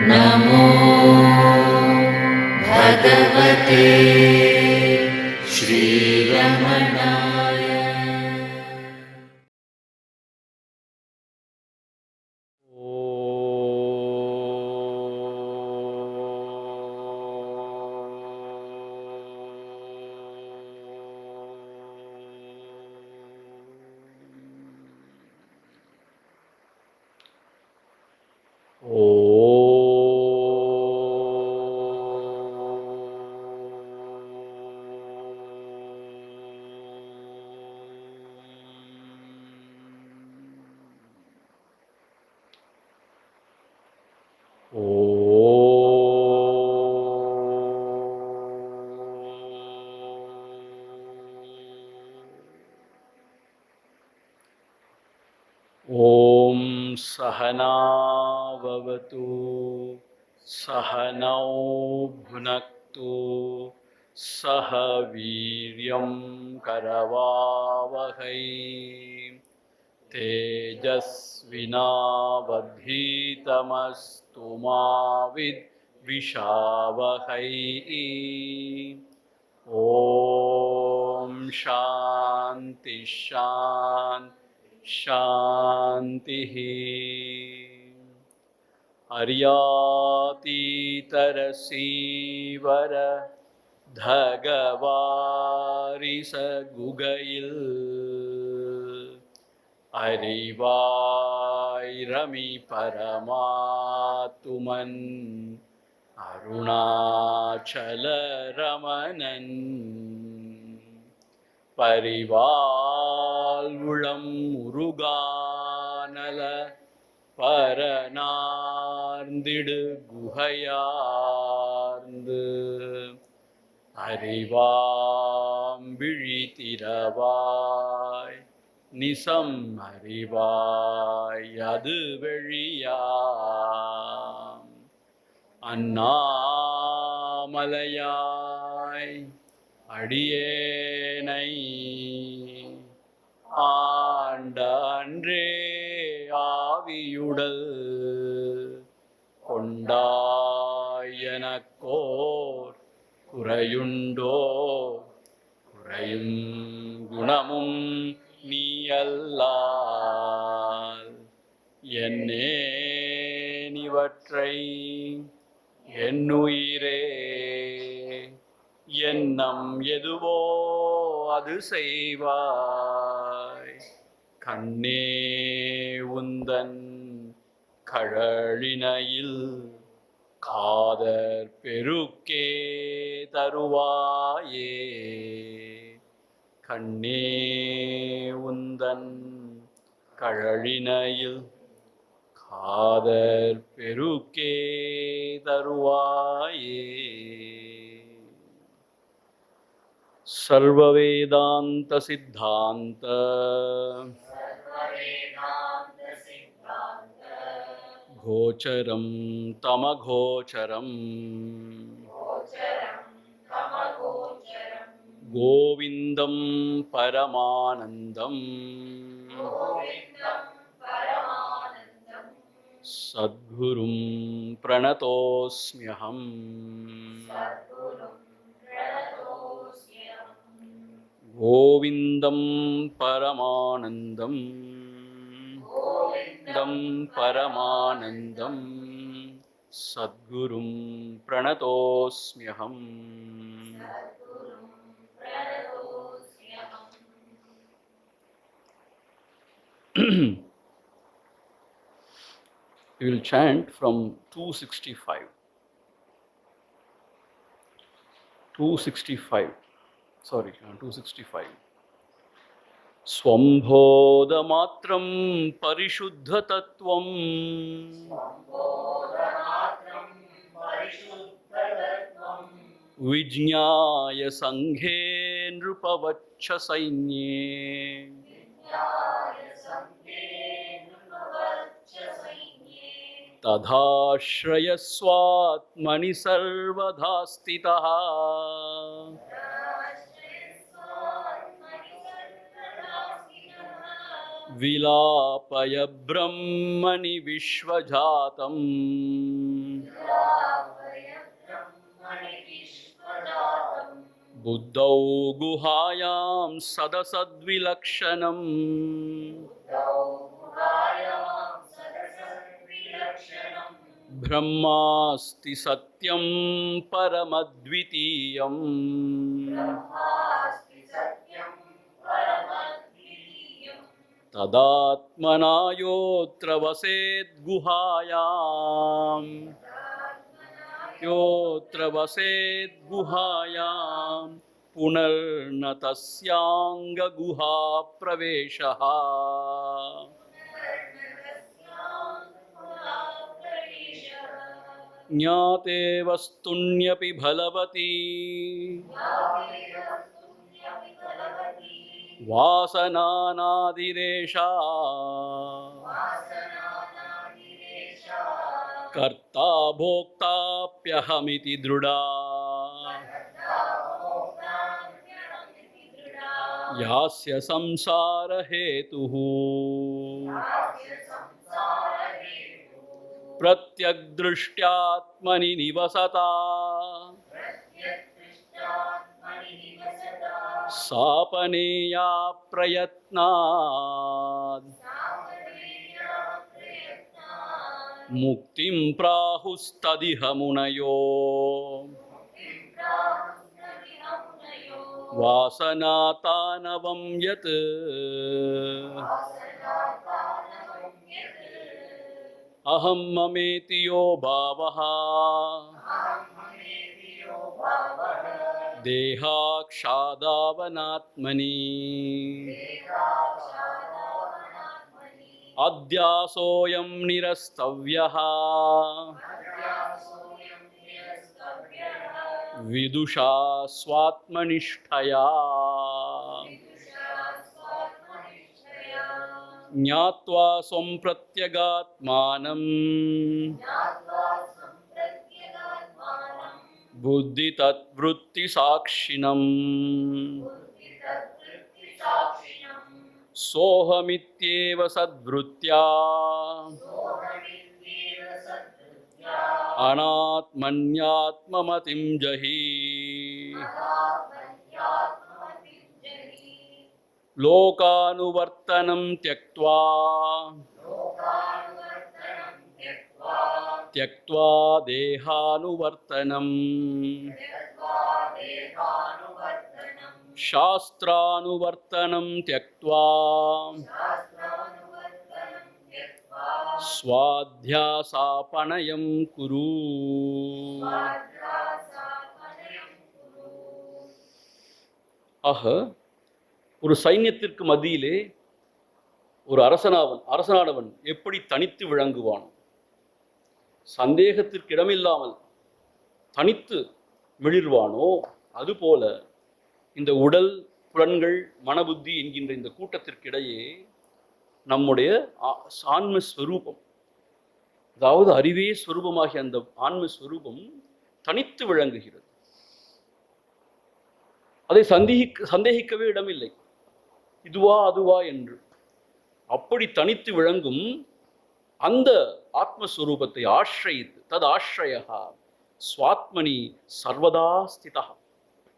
नमो भगवते श्रीरमणाय। ॐ सहना भवतु सहनौ भुनक्तु सह वीर्यं करवावहै तेजस्विनावधीतमस्तु मा विद्विषावहै। ॐ शान्ति शान्ति शान्तिः। अर्यातीतरसीवर धगवारिसगुगैल அறிவாயிரமி பரமாத்துமன் அருணாச்சல ரமணன் பரிவாழ்வுளம் முருகானல பரநார்ந்திடு குகையார்ந்து அறிவாம்பிழி திறவாய் நிசம் அறிவாய் அது வெளியாம் அண்ணாமலையாய் அடியேனை ஆண்ட அன்றே ஆவியுடல் கொண்டாயனக்கோர் குறையுண்டோ குறையும் குணமும் நீ அல்லால் என்னேனிவற்றை என்னுயிரே எண்ணம் எதுவோ அது செய்வாய் கண்ணே உந்தன் கழலினையில் காதற் பெருக்கே தருவாயே கண்ணே உந்தன் கழலினையில் காதற் பெருக்கே தருவாயே। सर्ववेदांत सिद्धांत गोचरं तमगोचरं गोविंदं परमानंदं सद्गुरुं प्रणतोऽस्म्यहम्। गोविंदं परमानंदं परमानंदं सद्गुरुं प्रणतोऽस्म्यहम्। We will chant from 265. 265. स्वंभोदमात्रं परिशुद्धतत्त्वं विज्ञाय संघे नृपवच्छ सैन्ये तदाश्रयस्वात्मनि सर्वदा स्थितः विलापय ब्रह्मणि विश्वजातम् बुद्धौ गुहायां सदसद्विलक्षणम् ब्रह्मास्ति सत्यं परमद्वितीयम् तदात्मना योऽत्र वसेद्गुहायाम् पुनर्न तस्याङ्गगुहाप्रवेशः ज्ञाते वस्तुन्यपि फलवती वासनानादिरेषा कर्ता भोक्ताप्यहमिति दृढा यास्य संसारहेतुः प्रत्यग्दृष्ट्यात्मनि निवसता सापनेया प्रयत्नात् मुक्तिं प्राहुस्तदिह मुनयो वासनातानवं यत् अहं ममेति यो भावः देहाक्षादावनात्मनि अध्यासोऽयं निरस्तव्यः विदुषा स्वात्मनिष्ठया ज्ञात्वा स्वं प्रत्यगात्मानं बुद्धि तद्वृत्तिसाक्षिणम् सोऽहमित्येव सद्वृत्त्या अनात्मन्यात्ममतिं जहि लोकानुवर्तनं त्यक्त्वा देहानुवर्तनम् शास्त्रानुवर्तनं त्यक्त्वा स्वाध्यासापनयं कुरु. ஆக ஒரு சைன்யத்திற்கு மத்தியிலே ஒரு அரசனானவன் எப்படி தனித்து விளங்குவான், சந்தேகத்திற்கு இடமில்லாமல் தனித்து மிளிர்வானோ அதுபோல இந்த உடல் புலன்கள் மனபுத்தி என்கின்ற இந்த கூட்டத்திற்கிடையே நம்முடைய ஆன்மஸ்வரூபம், அதாவது அறிவே ஸ்வரூபமாகிய அந்த ஆன்மஸ்வரூபம் தனித்து விளங்குகிறது. அதை சந்தேகிக்கவே இடமில்லை, இதுவா அதுவா என்று. அப்படி தனித்து விளங்கும் அந்த ஆத்மஸ்வரூபத்தை ஆශ්‍රயித்து தது ஆශ්‍රயஹா ஸ்வாத்மனி சர்வதா ஸ்திதா,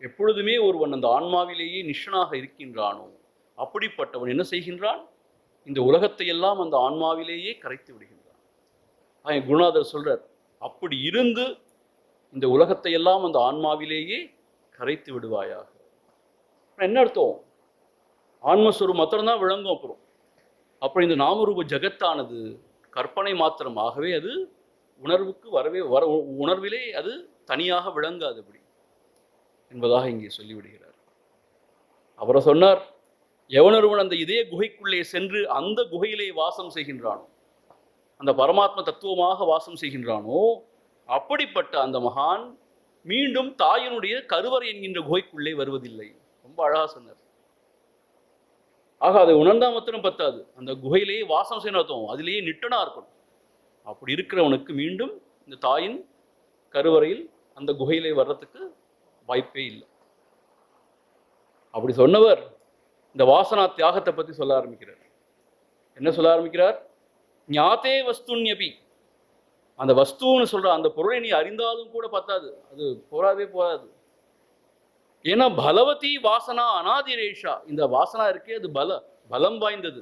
எப்பொழுதுமே ஒருவன் அந்த ஆன்மாவிலேயே நிஷ்ணனாக இருக்கின்றானோ அப்படிப்பட்டவன் என்ன செய்கின்றான், இந்த உலகத்தை எல்லாம் அந்த ஆன்மாவிலேயே கரைத்து விடுகின்றான். குருநாதர் சொல்றார், அப்படி இருந்து இந்த உலகத்தை எல்லாம் அந்த ஆன்மாவிலேயே கரைத்து விடுவாயாக. என்ன அர்த்தம், ஆன்மஸ்வரூபம் மாத்திரம்தான் விளங்கும். அப்புறம் இந்த நாமரூப ஜகத்தானது கற்பனை மாத்திரமாகவே அது உணர்வுக்கு உணர்விலே அது தனியாக விளங்காது அப்படி என்பதாக இங்கே சொல்லிவிடுகிறார். அவரை சொன்னார், எவனொருவன் அந்த இதே குகைக்குள்ளே சென்று அந்த குகையிலே வாசம் செய்கின்றானோ, அந்த பரமாத்ம தத்துவமாக வாசம் செய்கின்றானோ, அப்படிப்பட்ட அந்த மகான் மீண்டும் தாயினுடைய கருவறை என்கின்ற குகைக்குள்ளே வருவதில்லை. ரொம்ப அழகா சொன்னார். ஆக அதை உணர்ந்தா மாத்திரம் பத்தாது, அந்த குகையிலேயே வாசம் செய்யணும், அதிலேயே நிட்டனா இருக்கணும். அப்படி இருக்கிறவனுக்கு மீண்டும் இந்த தாயின் கருவறையில் அந்த குகையிலே வர்றதுக்கு வாய்ப்பே இல்லை. அப்படி சொன்னவர் இந்த வாசனா தியாகத்தை பற்றி சொல்ல ஆரம்பிக்கிறார். என்ன சொல்ல ஆரம்பிக்கிறார்? ஞாத்தே வஸ்துன்யபி, அந்த வஸ்துன்னு சொல்ற அந்த பொருளை நீ அறிந்தாலும் கூட பத்தாது, அது போராது. ஏன்னா பலவதி வாசனா அனாதிரேஷா, இந்த வாசனா இருக்கே அது பலம் வாய்ந்தது.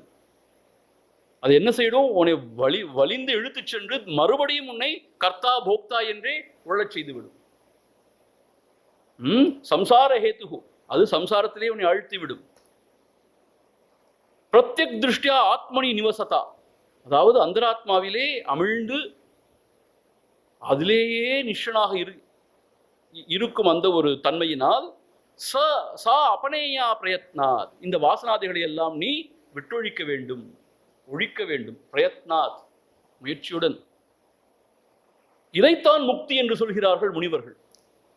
அது என்ன செய்யும்? உன்னை வலிந்து இழுத்து சென்று மறுபடியும் உன்னை கர்த்தா போக்தா என்றே உழச் செய்துவிடும். சம்சார ஹேத்து, அது சம்சாரத்திலே உன்னை அழுத்தி விடும். பிரத்யக் திருஷ்டியா ஆத்மனி நிவசதா, அதாவது அந்தராத்மாவிலே அமிழ்ந்து அதிலேயே நிஷனாக இருக்கும் அந்த ஒரு தன்மையினால் சா அபனேயா பிரயத்னாத், இந்த வாசனாதிகளை எல்லாம் நீ விட்டொழிக்க வேண்டும், ஒழிக்க வேண்டும். பிரயத்னாத், முயற்சியுடன். இதைத்தான் முக்தி என்று சொல்கிறார்கள் முனிவர்கள்.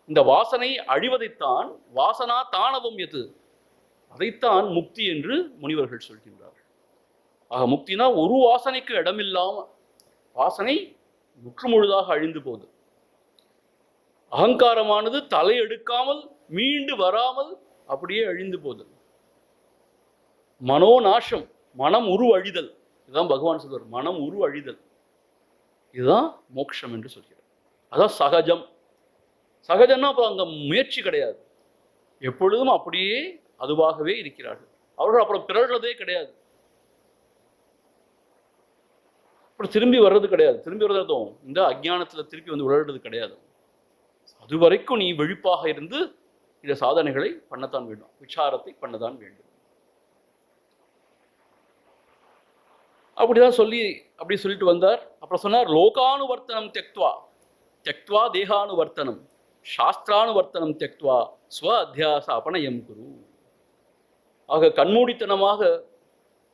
இந்த வாசனை அழிவதைத்தான், வாசனா தானவம் எது, அதைத்தான் முக்தி என்று முனிவர்கள் சொல்கின்றார்கள். ஆக முக்தினா ஒரு வாசனைக்கு இடமில்லாம, வாசனை முற்றுமுழுதாக அழிந்து போகுது. அகங்காரமானது தலையெடுக்காமல் மீண்டு வராமல் அப்படியே அழிந்து போகுது. மனோநாசம், மனம் அழிதல், இதுதான் பகவான் சொல்வார், மனம் அழிதல். இதுதான் மோட்சம் என்று சொல்கிறார். அதான் சகஜம். சகஜம்னா அப்போ அங்க முயற்சி கிடையாது, எப்பொழுதும் அப்படியே அதுவாகவே இருக்கிறார்கள். அவர்கள் அப்புறம் பிறழ்றதே கிடையாது, அப்புறம் திரும்பி வர்றது கிடையாது. திரும்பி வர்றதும் இந்த அஜ்ஞானத்துல திருப்பி வந்து விளையாடுறது கிடையாது. அது வரைக்கும் நீ விழிப்பாக இருந்து இந்த சாதனைகளை பண்ணத்தான் வேண்டும், விசாரத்தை பண்ணதான் வேண்டும். அப்படிதான் அப்படி சொல்லிட்டு வந்தார். அப்புறம் சொன்னார், லோகானுவர்த்தனம் தெக்த்வா, தெக்த்வா தேகானுவர்த்தனம், சாஸ்திரானுவர்த்தனம் தெக்த்வா ஸ்வ அத்தியாச அபனயம் குரு. ஆக கண்மூடித்தனமாக,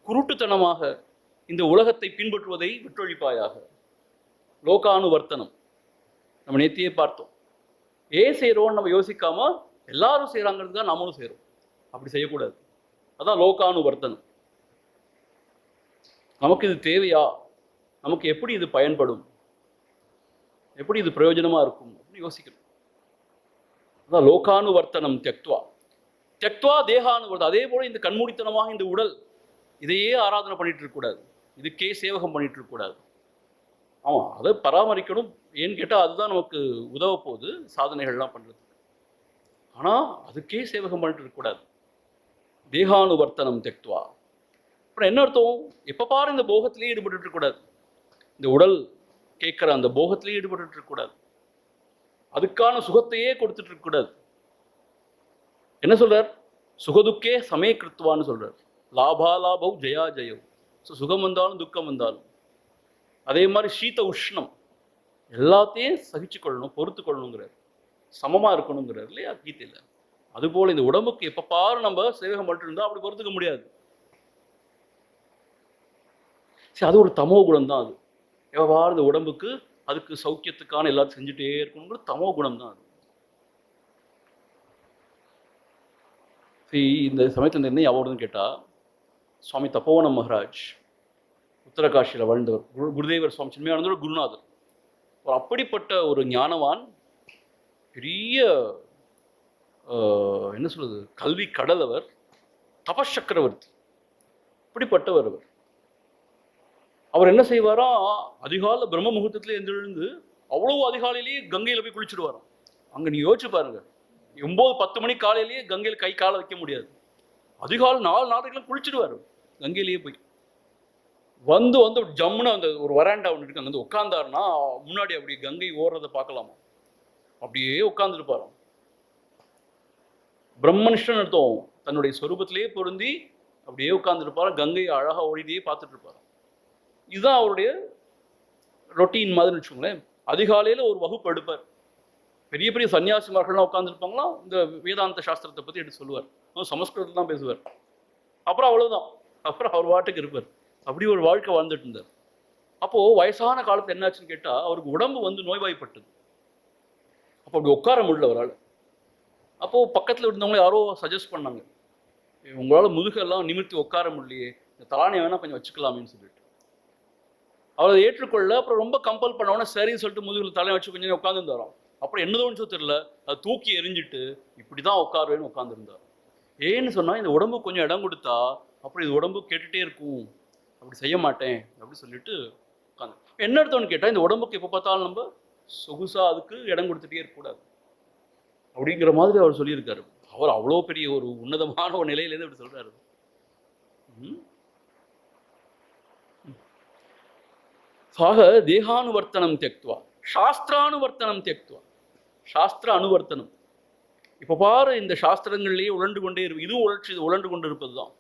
குருட்டுத்தனமாக இந்த உலகத்தை பின்பற்றுவதை விட்டொழிப்பாயாக. லோகானுவர்த்தனம் நம்ம நேத்தியே பார்த்தோம். ஏன் செய்கிறோன்னு நம்ம யோசிக்காம எல்லாரும் செய்கிறாங்கிறது தான் நம்மளும் செய்கிறோம். அப்படி செய்யக்கூடாது. அதான் லோகானுவர்த்தனம். நமக்கு இது தேவையா, நமக்கு எப்படி இது பயன்படும், எப்படி இது பிரயோஜனமா இருக்கும் அப்படின்னு யோசிக்கணும். அதான் லோகானுவர்த்தனம் தெக்த்வா. தெக்த்வா தேகானுவர்த்தனம். அதே போல இந்த கண்மூடித்தனமாக இந்த உடல், இதையே ஆராதனை பண்ணிட்டு இருக்கக்கூடாது, இதுக்கே சேவகம் பண்ணிட்டு இருக்கக்கூடாது. ஆமாம், அதை பராமரிக்கணும். ஏன்னு கேட்டால் அதுதான் நமக்கு உதவ போகுது சாதனைகள்லாம் பண்ணுறதுக்கு. ஆனால் அதுக்கே சேவகம் பண்ணிட்டு இருக்கக்கூடாது. தேகானுவர்த்தனம் தெக்த்வா. அப்புறம் என்ன அர்த்தம்? எப்போ பாரு இந்த போகத்திலேயே ஈடுபட்டு இருக்கக்கூடாது, இந்த உடல் கேட்குற அந்த போகத்திலேயே ஈடுபட்டு இருக்கக்கூடாது, அதுக்கான சுகத்தையே கொடுத்துட்டு இருக்கக்கூடாது. என்ன சொல்றார்? சுகதுக்கே சமய கிருத்துவான்னு சொல்றார். லாபாலாபவ் ஜெயா ஜெயவ். ஸோ சுகம் வந்தாலும் துக்கம் வந்தாலும், அதே மாதிரி சீத உஷ்ணம் எல்லாத்தையும் சகிச்சு கொள்ளணும், பொறுத்து கொள்ளணுங்கிறார். சமமா இருக்கணுங்கிறார் இல்லையா கீதையில. அதுபோல இந்த உடம்புக்கு எப்ப பாரு நம்ம சேவகம் பண்ணிட்டு இருந்தா அப்படி பொறுத்துக்க முடியாது. சரி, அது ஒரு தமோ குணம் தான். அது எவ்வாறு இந்த உடம்புக்கு அதுக்கு சௌக்கியத்துக்கான எல்லாத்தையும் செஞ்சுட்டே இருக்கணுங்கிறது தமோ குணம் தான். அது சரி, இந்த சமயத்தில் என்ன ஞாபகம்னு கேட்டா, சுவாமி தபோவன மகாராஜ் உத்தரகாஷியில் வாழ்ந்தவர், குருதேவர் சுவாமி சின்மயானந்தோட குருநாதர். ஒரு அப்படிப்பட்ட ஒரு ஞானவான், பெரிய என்ன சொல்றது, கல்வி கடல் அவர், தபசக்கரவர்த்தி. இப்படிப்பட்டவர் அவர். அவர் என்ன செய்வாரா, அதிகாலை பிரம்ம முகூர்த்தத்துல எழுந்து அவ்வளவு அதிகாலையிலேயே கங்கையில போய் குளிச்சுடுவாராம். அங்க நீ யோசிச்சு பாருங்க, 9-10 மணி காலையிலேயே கங்கையில் கை காலை வைக்க முடியாது. அதிகாலை 4 நாளைக்கெல்லாம் குளிச்சுடுவார் கங்கையிலேயே போய். வந்து ஜம்முன்னு அந்த ஒரு வராண்டா ஒன்று இருக்கு, அங்கே வந்து உட்காந்தாருன்னா முன்னாடி அப்படி கங்கை ஓடுறதை பார்க்கலாமா, அப்படியே உட்காந்துருப்பாராம். பிரம்மனிஷ்டன் அர்த்தம், தன்னுடைய சொரூபத்திலேயே பொருந்தி அப்படியே உட்காந்துருப்பாரு, கங்கையை அழகா ஓடிட்டே பார்த்துட்டு இருப்பாரு. இதுதான் அவருடைய ரொட்டீன் மாதிரி வச்சுக்கோங்களேன். அதிகாலையில் ஒரு வகுப்பு எடுப்பார். பெரிய பெரிய சன்னியாசிமார்கள்லாம் உட்காந்துருப்பாங்களாம், இந்த வேதாந்த சாஸ்திரத்தை பற்றி எடுத்து சொல்லுவார். சமஸ்கிருதத்தில் தான் பேசுவார். அப்புறம் அவ்வளோதான், அப்புறம் அவர் வாட்டுக்கு இருப்பார். அப்படி ஒரு வாழ்க்கை வாழ்ந்துட்டு இருந்தார். அப்போது வயசான காலத்தில் என்னாச்சுன்னு கேட்டால், அவருக்கு உடம்பு வந்து நோய்வாய்ப்பட்டது. அப்போ அப்படி உட்கார முடியல அவரால். அப்போது பக்கத்தில் இருந்தவங்களே யாரோ சஜஸ்ட் பண்ணாங்க, உங்களால் முதுகெல்லாம் நிமிர்த்தி உட்கார முடியலையே, இந்த தலானியை வேணால் கொஞ்சம் வச்சுக்கலாமேன்னு சொல்லிட்டு அவரை ஏற்றுக்கொள்ள. அப்புறம் ரொம்ப கம்பல் பண்ணவொன்னே சரின்னு சொல்லிட்டு முதுகில் தலையை வச்சு கொஞ்சம் உட்காந்துருந்தாராம். அப்புறம் என்னதோன்னு தெரியல, அது தூக்கி எரிஞ்சிட்டு இப்படி தான் உட்காருவேன்னு உட்காந்துருந்தார். ஏன்னு சொன்னால், இந்த உடம்பு கொஞ்சம் இடம் கொடுத்தா அப்புறம் இது உடம்பு கேட்டுகிட்டே இருக்கும், அப்படி செய்ய மாட்டேன் அப்படி சொல்லிட்டு உட்காந்து. என்ன அர்த்தம்னு கேட்டால், இந்த உடம்புக்கு எப்போ பார்த்தாலும் நம்ம சொகுசா அதுக்கு இடம் கொடுத்துட்டே இருக்கக்கூடாது அப்படிங்கிற மாதிரி அவர் சொல்லியிருக்காரு. அவர் அவ்வளோ பெரிய ஒரு உன்னதமான ஒரு நிலையிலேருந்து அப்படி சொல்றாரு. ஆக தேகானுவர்த்தனம் தியக்துவா சாஸ்திரானுவர்த்தனம் தியக்துவா. சாஸ்திர அனுவர்த்தனம். இப்போ பாரு, இந்த சாஸ்திரங்கள்லேயே உழண்டு கொண்டே இருக்கு, இதுவும் உழண்டு கொண்டு இருப்பது தான்.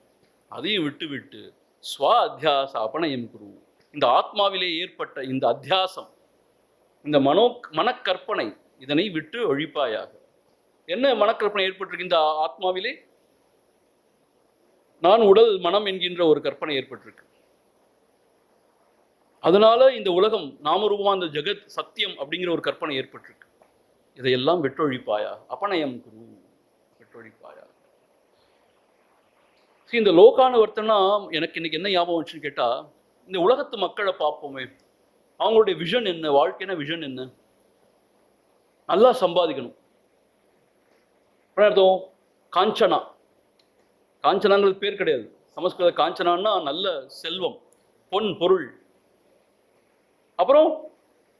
அதையும் விட்டு விட்டு ஸ்வ அத்தியாச அபனயம் குரு. இந்த ஆத்மாவிலே ஏற்பட்ட இந்த அத்தியாசம், இந்த மனக்கற்பனை, இதனை விட்டு ஒழிப்பாயாக. என்ன மனக்கற்பனை ஏற்பட்டிருக்கு இந்த ஆத்மாவிலே? நான் உடல் மனம் என்கின்ற ஒரு கற்பனை ஏற்பட்டிருக்கு. அதனால இந்த உலகம் நாமரூபமா, இந்த ஜெகத் சத்தியம் அப்படிங்கிற ஒரு கற்பனை ஏற்பட்டிருக்கு. இதையெல்லாம் வெட்டொழிப்பாயா. அபனயம் குரு, வெட்டொழிப்பாயா. இந்த லோகானுவர்த்தனா எனக்கு இன்னைக்கு என்ன ஞாபகம் வச்சுன்னு கேட்டா, இந்த உலகத்து மக்களை பார்ப்போமே, அவங்களுடைய விஷன் என்ன, வாழ்க்கையான விஷன் என்ன? நல்லா சம்பாதிக்கணும். அர்த்தம் காஞ்சனா. காஞ்சனாங்கிறது பேர் கிடையாது, சமஸ்கிருத காஞ்சனான்னா நல்ல செல்வம், பொன் பொருள். அப்புறம்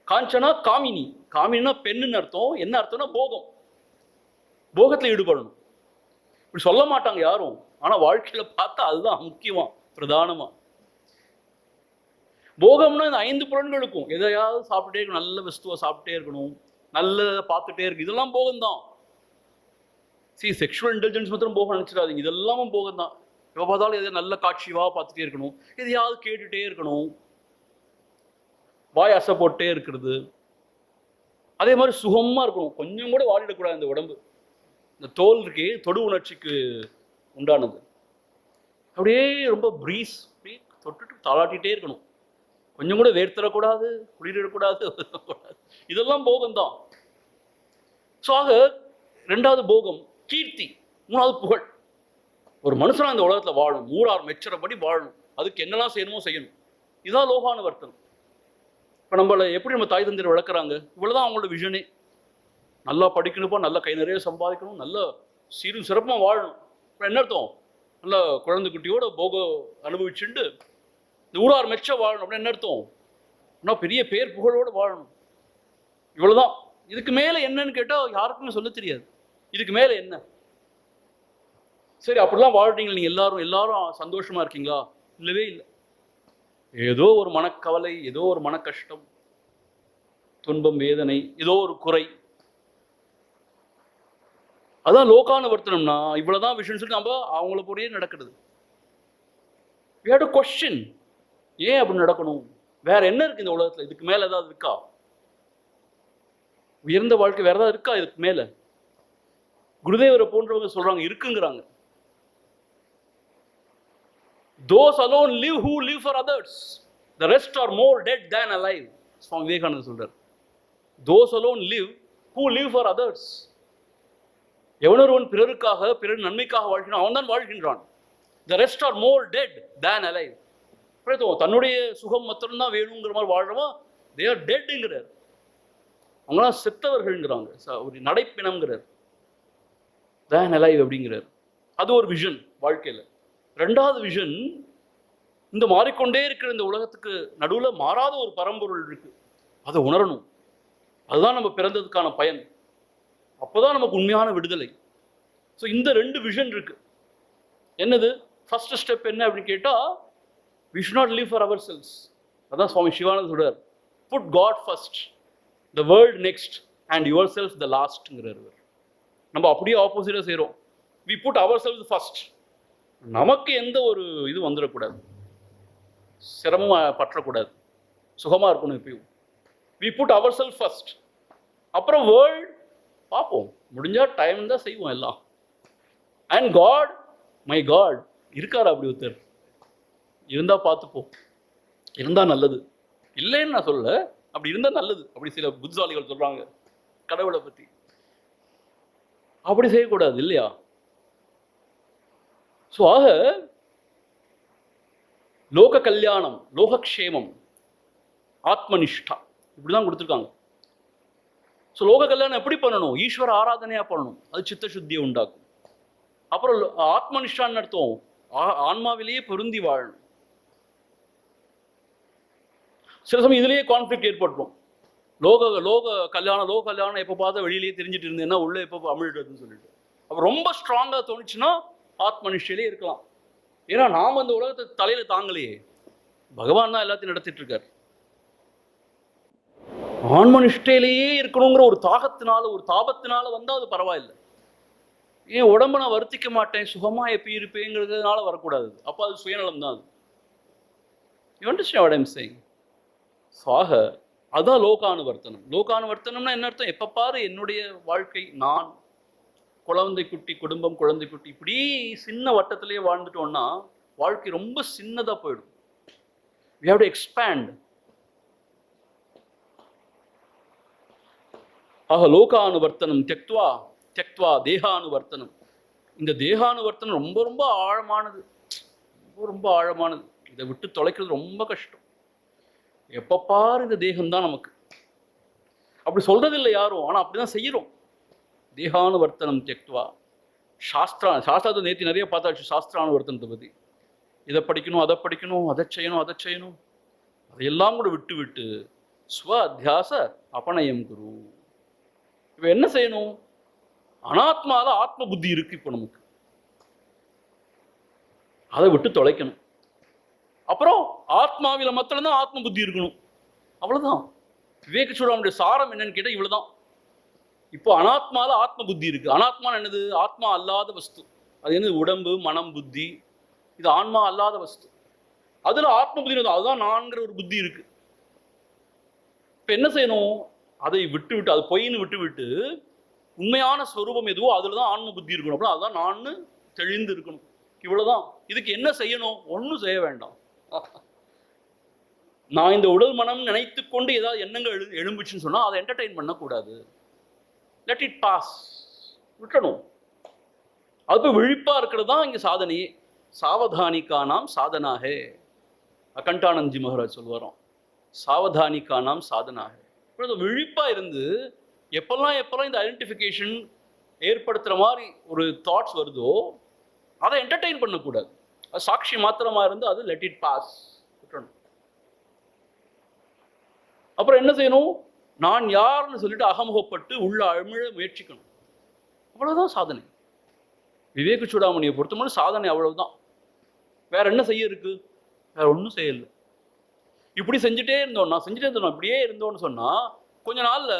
காஞ்சனா காமினி. காமினா பெண்ணுன்னு அர்த்தம். என்ன அர்த்தம்னா போகம், போகத்தில் ஈடுபடணும். இப்படி சொல்ல மாட்டாங்க யாரும், ஆனா வாழ்க்கையில பார்த்தா அதுதான் முக்கியமா, பிரதானமா. போகம்னா இந்த 5 புலன்களுக்கும் எதையாவது சாப்பிட்டுட்டே இருக்கணும், நல்ல வஸ்துவை சாப்பிட்டே இருக்கணும், நல்லதை பார்த்துட்டே இருக்கு, இதெல்லாம் போகம்தான். செக்ஷுவல் இன்டெலிஜென்ஸ் மாத்திரம் போக நினைச்சிடாதீங்க, இதெல்லாமும் போகம் தான். எப்போ பார்த்தாலும் எதை நல்ல காட்சிவா பார்த்துட்டே இருக்கணும், எதையாவது கேட்டுட்டே இருக்கணும், வாய் அசை போட்டே இருக்கிறது. அதே மாதிரி சுகமா இருக்கணும், கொஞ்சம் கூட வாடிடக்கூடாது. இந்த உடம்பு, இந்த தோல் இருக்கே, தொடு உணர்ச்சிக்கு உண்டானது. அப்படியே ரொம்ப பிரீஸ் தொட்டுட்டு தாளாட்டிகிட்டே இருக்கணும், கொஞ்சம் கூட வேர்த்தரக்கூடாது, குளிரிடக்கூடாது. இதெல்லாம் போகம்தான். ஸோ ஆக 2வது போகம் கீர்த்தி, 3வது புகழ். ஒரு மனுஷனா இந்த உலகத்தில் வாழணும், ஊரார் மெச்சரப்படி வாழணும், அதுக்கு என்னெல்லாம் செய்யணுமோ செய்யணும். இதுதான் லோகானுவர்த்தனம். இப்போ நம்மளை எப்படி நம்ம தாய் தந்தையர் வளர்க்குறாங்க, இவ்வளோதான் அவங்களோட விஷனே. நல்லா படிக்கணுப்பா, நல்லா கை நிறைய சம்பாதிக்கணும், நல்ல சிறப்பாக வாழணும். இப்போ என்ன அர்த்தம்? நல்லா குழந்தை குட்டியோட போக அனுபவிச்சுண்டு இந்த ஊரார் மெச்ச வாழணும் அப்படின்னு என்ன அர்த்தம்? இன்னும் பெரிய பேர் புகழோடு வாழணும். இவ்வளோதான். இதுக்கு மேலே என்னன்னு கேட்டால் யாருக்குமே சொல்ல தெரியாது. இதுக்கு மேலே என்ன? சரி, அப்படிலாம் வாழ்றீங்களா நீங்கள்? எல்லாரும் சந்தோஷமா இருக்கீங்களா? இல்லவே இல்லை. ஏதோ ஒரு மனக்கவலை, ஏதோ ஒரு மன கஷ்டம், துன்பம், வேதனை, ஏதோ ஒரு குறை. அதான் லோகானுவர்த்தனம்னா இவ்வளவுதான் விஷயம் சொல்லி நம்ம அவங்கள போலயே நடக்கிறது. we have to question, ஏன் அப்படி நடக்கணும்? வேற என்ன இருக்கு இந்த உலகத்துல? இதுக்கு மேல ஏதாவது இருக்கா? உயர்ந்த வாழ்க்கை வேற ஏதாவது இருக்கா இதுக்கு மேல? குருதேவரை போன்றவங்க சொல்றாங்க, இருக்குங்கிறாங்க. those alone live who live for others, the rest are more dead than alive. சுவாமி விவேகானந்தர் சொல்றார், those alone live who live for others. எவனொருவன் பிறருக்காக, பிறர் நன்மைக்காக வாழ்கிறான், அவன் தான் வாழ்கின்றான். the rest are more dead than alive. தன்னுடைய சுகம் மாத்திரம்தான் வேணுங்கிற மாதிரி வாழ்றவன் they are deadங்கிறார். அவங்களாம் செத்தவர்கள்ங்கிறாங்க, ஒரு நடைப்பினம்ங்கிறார். than alive அப்படிங்கிறார். அது ஒரு விஷன் வாழ்க்கையில. 2வது விஷன், இந்த மாறிக்கொண்டே இருக்கிற இந்த உலகத்துக்கு நடுவுல மாறாத ஒரு பரம்பொருள் இருக்கு, அதை உணரணும். அதுதான் நம்ம பிறந்ததுக்கான பயன். அப்போதான் நமக்கு உண்மையான விடுதலை. ஸோ இந்த 2 விஷன் இருக்கு. என்னது? ஃபர்ஸ்ட் ஸ்டெப் என்ன அப்படின்னு கேட்டா, we should not live for ourselves. அதான் சுவாமி சிவானந்த சொல்றார், put God first, the world next and yourself the lastங்கிறார். நம்ம அப்படியே ஆப்போசிட்டா செய்றோம். we put ourselves first. நமக்கு எந்த ஒரு இது வந்துடக்கூடாது, சிரமம் பற்றக்கூடாது, சுகமா இருக்கணும் எப்பயும். we put ourselves first. அப்புறம் வேர்ல்ட் பார்ப்போம், முடிஞ்சா டைம் தான் செய்வோம் எல்லாம். அண்ட் காட், மை காட் இருக்காரு அப்படி ஒருத்தர், இருந்தா பார்த்துப்போம், இருந்தா நல்லது. இல்லைன்னு நான் சொல்ல, அப்படி இருந்தா நல்லது. அப்படி சில புத்திசாலிகள் சொல்றாங்க கடவுளை பத்தி. அப்படி செய்யக்கூடாது இல்லையா? ஸோ ஆக லோக கல்யாணம், லோகக்ஷேமம், ஆத்மனிஷ்டா இப்படிதான் கொடுத்துருக்காங்க. ஸோ லோக கல்யாணம் எப்படி பண்ணணும்? ஈஸ்வர ஆராதனையா பண்ணணும், அது சித்த சுத்தியை உண்டாக்கும். அப்புறம் ஆத்மனிஷ்டான்னு அர்த்தம், ஆன்மாவிலேயே பொருந்தி வாழணும். சில சமயம் இதுலேயே கான்ஃப்ளிக்ட் ஏற்பட்டுரும். லோக கல்யாணம் எப்போ பார்த்தா வெளியிலேயே தெரிஞ்சுட்டு இருந்தேன்னா உள்ளே எப்போ அமிழ்டுறதுன்னு சொல்லிட்டு. அப்போ ரொம்ப ஸ்ட்ராங்காக தோணுச்சுன்னா ஆத்ம நிஷ்டையிலே இருக்கலாம். ஏன்னா நாம் அந்த உலகத்தை தலையில் தாங்கலையே, பகவான் தான் எல்லாத்தையும் நடத்திட்டு இருக்கார். ஆன்ம நிஷ்டையிலேயே இருக்கணுங்கிற ஒரு தாகத்தினால, ஒரு தாபத்தினால வந்தால் அது பரவாயில்லை. ஏன் உடம்பை நான் வருத்திக்க மாட்டேன், சுகமாக எப்போ இருப்பேங்கிறதுனால வரக்கூடாது. அப்போ அது சுயநலம் தான். அது you understand what I am saying? ஆக அதுதான் லோகானுவர்த்தனம். லோகானுவர்த்தனம்னா என்ன அர்த்தம்? எப்போ பாரு என்னுடைய வாழ்க்கை, நான், குழந்தை குட்டி, குடும்பம், குழந்தை குட்டி, இப்படி சின்ன வட்டத்திலேயே வாழ்ந்துட்டோம்னா வாழ்க்கை ரொம்ப சின்னதாக போயிடும். we have to expand. ஆக லோகானுவர்த்தனம் தியக்த்வா தியக்த்வா தேகானுவர்த்தனம். இந்த தேகானுவர்த்தனம் ரொம்ப ரொம்ப ஆழமானது, ரொம்ப ரொம்ப ஆழமானது. இதை விட்டு தொலைக்கிறது ரொம்ப கஷ்டம். எப்போ பாரு இந்த தேகம்தான் நமக்கு. அப்படி சொல்றதில்லை யாரும், ஆனால் அப்படிதான் செய்கிறோம். தேகானுவர்த்தனம் தியக்த்வா. சாஸ்திரத்தை நேற்று நிறைய பார்த்தாச்சு. சாஸ்திரானுவர்த்தனத்தை பற்றி, இதை படிக்கணும், அதை படிக்கணும், அதை செய்யணும், அதையெல்லாம் கூட விட்டு விட்டு ஸ்வ அத்தியாச அபநயம் குரு. இப்போ என்ன செய்யணும்? அனாத்மால ஆத்ம புத்தி இருக்கு இப்போ நமக்கு, அதை விட்டு தொலைக்கணும். அப்புறம் ஆத்மாவில மாத்திரம்தான் ஆத்ம புத்தி இருக்கணும். அவ்வளவுதான். விவேக சூடாமனுடைய சாரம் என்னன்னு கேட்டால் இவ்வளவுதான். இப்போ அனாத்மால ஆத்ம புத்தி இருக்கு. அனாத்மா என்னது? ஆத்மா அல்லாத வஸ்து. அது என்னது? உடம்பு, மனம், புத்தி. இது ஆன்மா அல்லாத வஸ்து. அதுல ஆத்ம புத்தி, அதுதான் நான்கிற ஒரு புத்தி இருக்கு. இப்ப என்ன செய்யணும்? அதை விட்டு அது பொய்ன்னு விட்டு உண்மையான ஸ்வரூபம் எதுவோ அதுலதான் ஆன்ம புத்தி இருக்கணும். அப்புறம் அதுதான் நான் தெளிந்து இருக்கணும். இவ்வளவுதான். இதுக்கு என்ன செய்யணும்? ஒன்றும் செய்ய வேண்டாம். நான் இந்த உடல் மனம் நினைத்து கொண்டு ஏதாவது எண்ணங்கள் எழும்புச்சுன்னு சொன்னா அதை என்டர்டெயின் பண்ணக்கூடாது. லெட் இட் பாஸ், விட்டணும். அது விழிப்பா இருக்கிறது தான் இங்க சாதனையே. சாவதானிக்கானாம் சாதனாகே. அகண்டானந்தி மகாராஜ் சொல்லுவாராம், சாவதானிக்கானாம் சாதனாகே. விழிப்பா இருந்து எப்பெல்லாம் இந்த ஐடென்டிஃபிகேஷன் ஏற்படுத்துற மாதிரி ஒரு தாட்ஸ் வருதோ அதை என்டர்டெயின் பண்ணக்கூடாது. அது சாட்சி மாத்திரமா இருந்து அது லெட் இட் பாஸ், விட்டணும். அப்புறம் என்ன செய்யணும்? நான் யாருன்னு சொல்லிட்டு அகமுகப்பட்டு உள்ள அமிழ முயற்சிக்கணும். அவ்வளவுதான் சாதனை. விவேக சூடாமணியை பொறுத்தவரை சாதனை அவ்வளவுதான். வேற என்ன செய்ய இருக்கு? வேற ஒன்றும் செய்யல. இப்படி செஞ்சுட்டே இருந்தோம்னா இப்படியே இருந்தோம்னு சொன்னா கொஞ்ச நாள்ல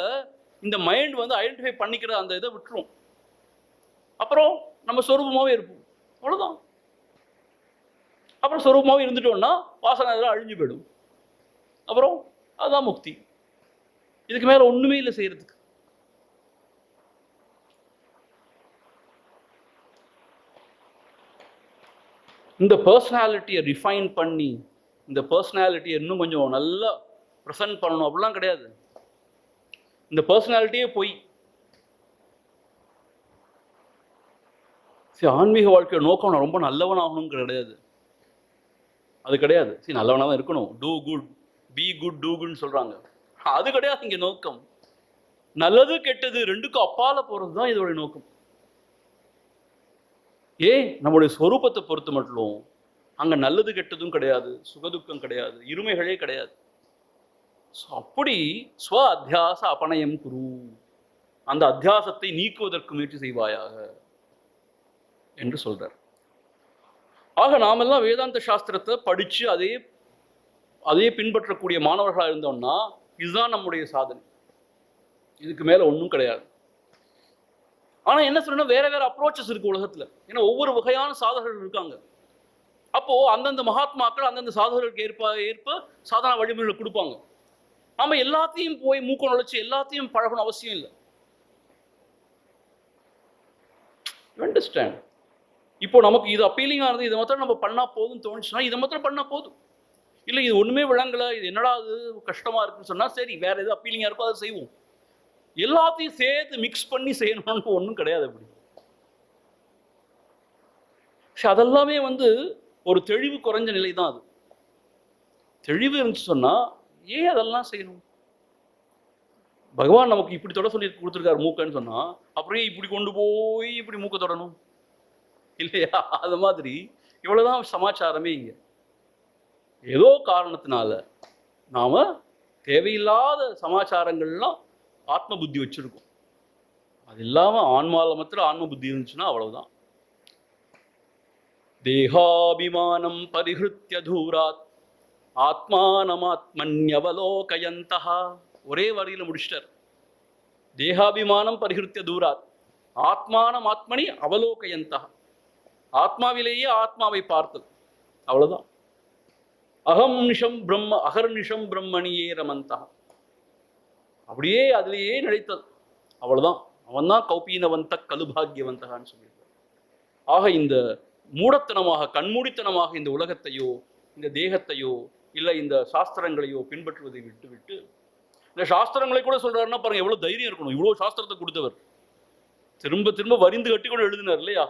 இந்த மைண்ட் ஐடென்டிஃபை பண்ணிக்கிற அந்த இதை விட்டுரும். அப்புறம் நம்ம சொரூபமாவே இருப்போம். அவ்வளவுதான். அப்புறம் சொரூபமாவே இருந்துட்டோம்னா வாசனை இதெல்லாம் அழிஞ்சு போயிடும். அப்புறம் அதுதான் முக்தி. இதுக்கு மேல ஒண்ணுமே இல்லை செய்யறதுக்கு. இந்த பர்சனாலிட்டியை ரிஃபைன் பண்ணி இந்த பர்சனாலிட்டியை இன்னும் கொஞ்சம் நல்லா ப்ரெசென்ட் பண்ணணும் அப்படிலாம் கிடையாது. இந்த பர்சனாலிட்டியே போய் சரி, ஆன்மீக வாழ்க்கையோட நோக்கம் நான் ரொம்ப நல்லவன் ஆகணுங்கிற கிடையாது. அது கிடையாது. சரி, நல்லவனாக தான் இருக்கணும். Do good, be good, do குட்னு சொல்றாங்க. அது கிடையாது இங்க நோக்கம். நல்லது கெட்டது ரெண்டுக்கும் அப்பால போறது தான் இதோட நோக்கம். நம்முடைய ஸ்வரூபத்தை பொறுத்து மட்டும் அங்க நல்லது கெட்டதும் கிடையாது, சுகதுக்கம் கிடையாது, இருமைகளே கிடையாது. அப்படி ஸ்வ அத்தியாச அபநயம் குரு. அந்த அத்தியாசத்தை நீக்குவதற்கு முயற்சி செய்வாயாக என்று சொல்றார். ஆக நாமெல்லாம் வேதாந்த சாஸ்திரத்தை படிச்சு அதே பின்பற்றக்கூடிய மாணவர்களாக இருந்தோம்னா இதுதான் நம்முடைய சாதனை. இதுக்கு மேல ஒன்றும் கிடையாது. ஆனா என்ன சொல்லணும், வேற அப்ரோச்சஸ் இருக்கு உலகத்துல. ஏன்னா ஒவ்வொரு வகையான சாதகர்கள் இருக்காங்க. அப்போ அந்தந்த மகாத்மாக்கள் அந்தந்த சாதகர்களுக்கு ஏற்ப சாதன வழிமுறைகளை கொடுப்பாங்க. நாம எல்லாத்தையும் போய் மூக்க நுழைச்சு எல்லாத்தையும் பழகணும் அவசியம் இல்லை. அண்டர்ஸ்டாண்ட்? இப்போ நமக்கு இது அப்பீலிங்கா இருந்து இதை மாத்திரம் நம்ம பண்ணா போதும் தோணுச்சுன்னா இதை மாத்திரம் பண்ணா போதும். இல்லை இது ஒண்ணுமே விளங்கல, இது என்னடா அது கஷ்டமா இருக்குன்னு சொன்னா சரி, வேற எது அப்பீலிங்கா இருக்கோ அதை செய்வோம். எல்லாத்தையும் சேர்த்து மிக்ஸ் பண்ணி செய்யணும்னு ஒன்றும் கிடையாது. அப்படி அதெல்லாமே ஒரு தெளிவு குறைஞ்ச நிலை தான். அது தெளிவு இருந்துச்சு சொன்னா ஏன் அதெல்லாம் செய்யணும்? பகவான் நமக்கு இப்படி தொட சொல்லி கொடுத்துருக்காரு மூக்கன்னு சொன்னா அப்படியே இப்படி கொண்டு போய் இப்படி மூக்க தொடணும் இல்லையா? அது மாதிரி இவ்வளவுதான் சமாச்சாரமே. இங்க ஏதோ காரணத்தினால நாம தேவையில்லாத சமாச்சாரங்கள்லாம் ஆத்ம புத்தி வச்சிருக்கோம். அது இல்லாம ஆன்மால மாத்திரம் ஆன்ம புத்தி இருந்துச்சுன்னா அவ்வளவுதான். தேகாபிமானம் பரிஹிருத்ய தூராத் ஆத்மானமாத்மன்யவலோகயந்தஹ. ஒரே வரியில முடிச்சிட்டார். தேகாபிமானம் பரிஹிருத்ய தூராத் ஆத்மானம் ஆத்மனி அவலோகயந்தஹ. ஆத்மாவிலேயே ஆத்மாவை பார்த்தது, அவ்வளவுதான். அகம் நிஷம் பிரம்ம அகர்நிஷம் பிரம்மணியே ரமந்தஹ. அப்படியே அதிலேயே நினைத்தது, அவ்வளவுதான். அவன் தான் கௌபீனவந்த கலுபாகியவந்தகான்னு சொல்லியிருக்கார். ஆக இந்த மூடத்தனமாக கண்மூடித்தனமாக இந்த உலகத்தையோ இந்த தேகத்தையோ இல்லை இந்த சாஸ்திரங்களையோ பின்பற்றுவதை விட்டு விட்டு, இந்த சாஸ்திரங்களை கூட சொல்றாருன்னா பாருங்க எவ்வளவு தைரியம் இருக்கணும். இவ்வளவு சாஸ்திரத்தை கொடுத்தவர் திரும்ப திரும்ப வரிந்து கட்டி கூட எழுதினார் இல்லையா?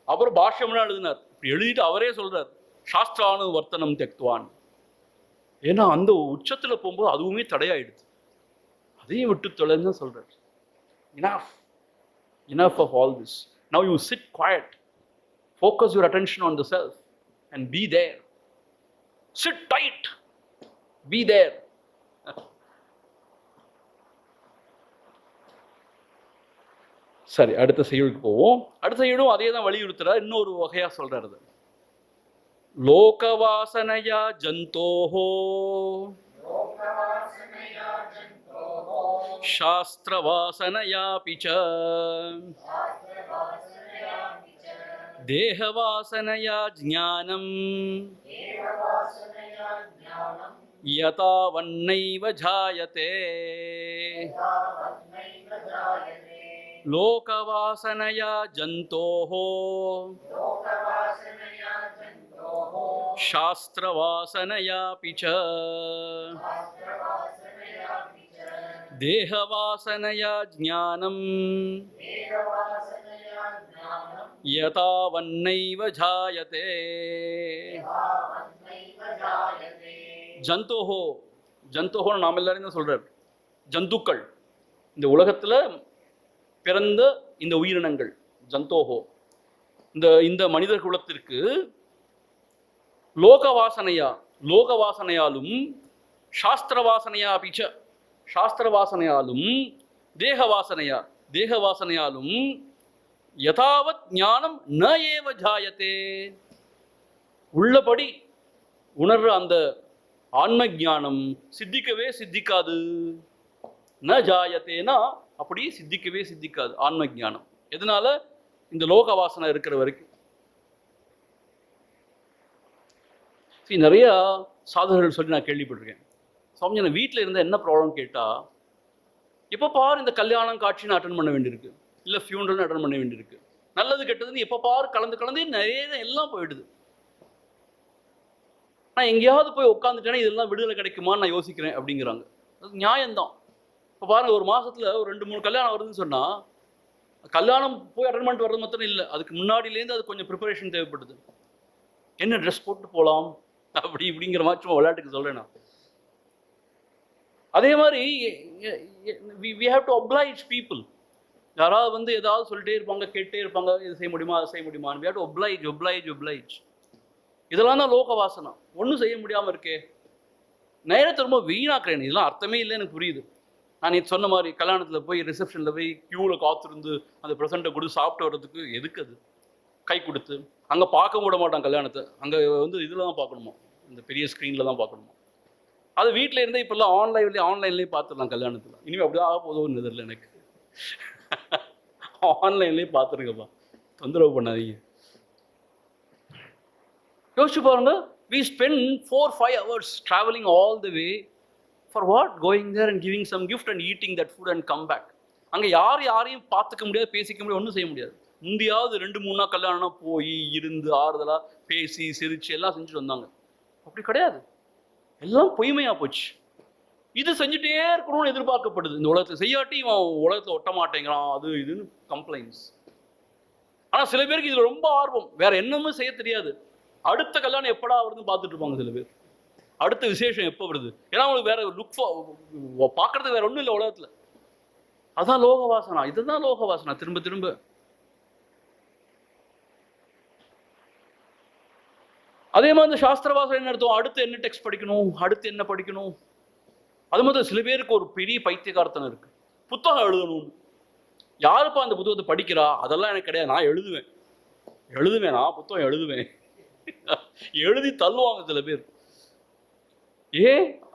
அப்புறம் பாஷ்யம்னா எழுதினார். இப்படி எழுதிட்டு அவரே சொல்றார் சாஸ்திரானு வர்த்தனம் தெக்துவான். ஏன்னா அந்த உச்சத்துல போகும்போது அதுவுமே தடையாயிடுது. அதையும் விட்டு தொலைன்னு சொல்றார். Enough of all this. Now you sit quiet. Focus your attention on the self and be there. Sit tight. Be there. சரி, அடுத்த செய்யுளுக்கு போவோம். அடுத்த செய்யுளும் அதே தான் வலியுறுத்துறார், இன்னொரு வகையா சொல்றாரு. லோகவாசனையா ஜந்தோஹோ சாஸ்திரவாசனையாபி ச தேகவாசனையா ஞானம் யதா வன்னைவ ஜாயதே. லோகவாசனையா ஜந்தோஹோ சாஸ்திரவாசனையாபி ச தேகவாசனையா ஞானம் யதா வன்னைவ ஜாயதே. ஜந்தோஹோ, ஜந்தோஹோன்னு நாம் எல்லாரும் தான் சொல்றார். ஜந்துக்கள், இந்த உலகத்துல பிறந்த இந்த உயிரினங்கள் ஜந்தோஹோ. இந்த மனிதர் குலத்திற்கு லோகவாசனையாலும் சாஸ்திரவாசனையாபிச்ச சாஸ்திரவாசனையாலும் தேகவாசனையாலும் யதாவத் ஞானம் ந ஏவ ஜாயத்தே. உள்ளபடி உணர்ற அந்த ஆன்ம ஞானம் சித்திக்காது. ந ஜாயத்தேனா அப்படி சித்திக்காது ஆன்ம ஞானம். எதனால? இந்த லோக வாசனை இருக்கிற வரைக்கும். நிறைய சாதகர்கள் சொல்லி நான் கேள்விப்பட்டிருக்கேன். சுவாமி, நான் வீட்டில் இருந்தால் என்ன ப்ராப்ளம் கேட்டால், எப்போ பாரு இந்த கல்யாணம் காட்சின்னு அட்டன் பண்ண வேண்டியிருக்கு, இல்லை ஃபியூனரல்னு அட்டன் பண்ண வேண்டியிருக்கு, நல்லது கெட்டதுன்னு எப்போ பாரு கலந்து நிறைய எல்லாம் போயிடுது. நான் எங்கேயாவது போய் உட்காந்துட்டேன்னா இதெல்லாம் விடுதலை கிடைக்குமான்னு நான் யோசிக்கிறேன் அப்படிங்கிறாங்க. அது நியாயம்தான். இப்போ பாருங்க, ஒரு மாசத்துல ஒரு 2-3 கல்யாணம் வருதுன்னு சொன்னா, கல்யாணம் போய் அட்டன் பண்ணிட்டு வர்றது மாத்திரம் இல்லை, அதுக்கு முன்னாடியிலேருந்து அது கொஞ்சம் ப்ரிப்பரேஷன் தேவைப்படுது. என்ன ட்ரெஸ் போட்டு போகலாம் அப்படி இப்படிங்கிற மாதிரி சும்மா விளையாட்டுக்கு சொல்றேன். அதே மாதிரி we have to oblige people. யாராவது ஏதாவது சொல்லிட்டே இருப்பாங்க, கேட்டே இருப்பாங்க, இது செய்ய முடியுமா அதை செய்ய முடியுமா. we have to oblige. இதெல்லாம் தான் லோக வாசனை. ஒன்றும் செய்ய முடியாம இருக்கே, நேரத்தை ரொம்ப வீணாக்குறேன். இதெல்லாம் அர்த்தமே இல்லை, எனக்கு புரியுது. நான் நேற்று சொன்ன மாதிரி கல்யாணத்தில் போய் ரிசப்ஷனில் போய் க்யூவில் காத்திருந்து அந்த ப்ரெசென்ட்டை கொடுத்து சாப்பிட்டு வர்றதுக்கு எதுக்கு அது கை கொடுத்து அங்கே பார்க்க விட மாட்டான் கல்யாணத்தை. அங்கே இதில் தான் பார்க்கணுமா, இந்த பெரிய ஸ்க்ரீனில் தான் பார்க்கணுமா. அது வீட்டில் இருந்தே இப்போல்லாம் ஆன்லைன்லேயே பார்த்துடலாம் கல்யாணத்தில். இனிமேல் அப்படிதான் ஆக போதும்னு தெரியல எனக்கு. ஆன்லைன்லேயே பார்த்துருங்கப்பா, தொந்தரவு பண்ணாதீங்க. யோசிச்சு பாருங்க, we spend 4-5 hours traveling all the way for what? Going there and giving some gift and eating that food and come back. அங்கே யாரையும் பார்த்துக்க முடியாது, பேசிக்க முடியாது, ஒன்றும் செய்ய முடியாது. முந்தையாவது 2-3 நாள் கல்யாணம் போய் இருந்து ஆறுதலாக பேசி சிரிச்சு எல்லாம் செஞ்சுட்டு வந்தாங்க. அப்படி கிடையாது, எல்லாம் பொய்மையா போச்சு. இது செஞ்சுட்டே இருக்கணும்னு எதிர்பார்க்கப்படுது இந்த உலகத்தில். செய்யாட்டி இவன் உலகத்தில் ஒட்ட மாட்டேங்கிறான், அது இதுன்னு கம்ப்ளைண்ட்ஸ். ஆனால் சில பேருக்கு இதில் ரொம்ப ஆர்வம், வேற என்னமும் செய்ய தெரியாது. அடுத்த கல்யாணம் எப்படா வருதுன்னு பார்த்துட்டு இருப்பாங்க சில பேர். அடுத்த விசேஷம் எப்போ வருது, ஏன்னா அவங்களுக்கு வேற லுக் பார்க்கறதுக்கு வேற ஒன்றும் இல்லை உலகத்தில். அதான் லோக வாசனா, இதுதான் லோக வாசனா. திரும்ப திரும்ப அதே மாதிரி இந்த சாஸ்திர வாசனை என்ன அர்த்தம்? அடுத்து என்ன டெக்ஸ்ட் படிக்கணும், அடுத்து என்ன படிக்கணும். அது மாதிரி சில பேருக்கு ஒரு பெரிய பைத்தியகார்த்தனம் இருக்கு, புத்தகம் எழுதணும்னு. யாருப்பா அந்த புத்தகத்தை படிக்கிறா? அதெல்லாம் எனக்கு கிடையாது, நான் எழுதுவேன், நான் புத்தகம் எழுதுவேன். எழுதி தள்ளுவாங்க சில பேர்.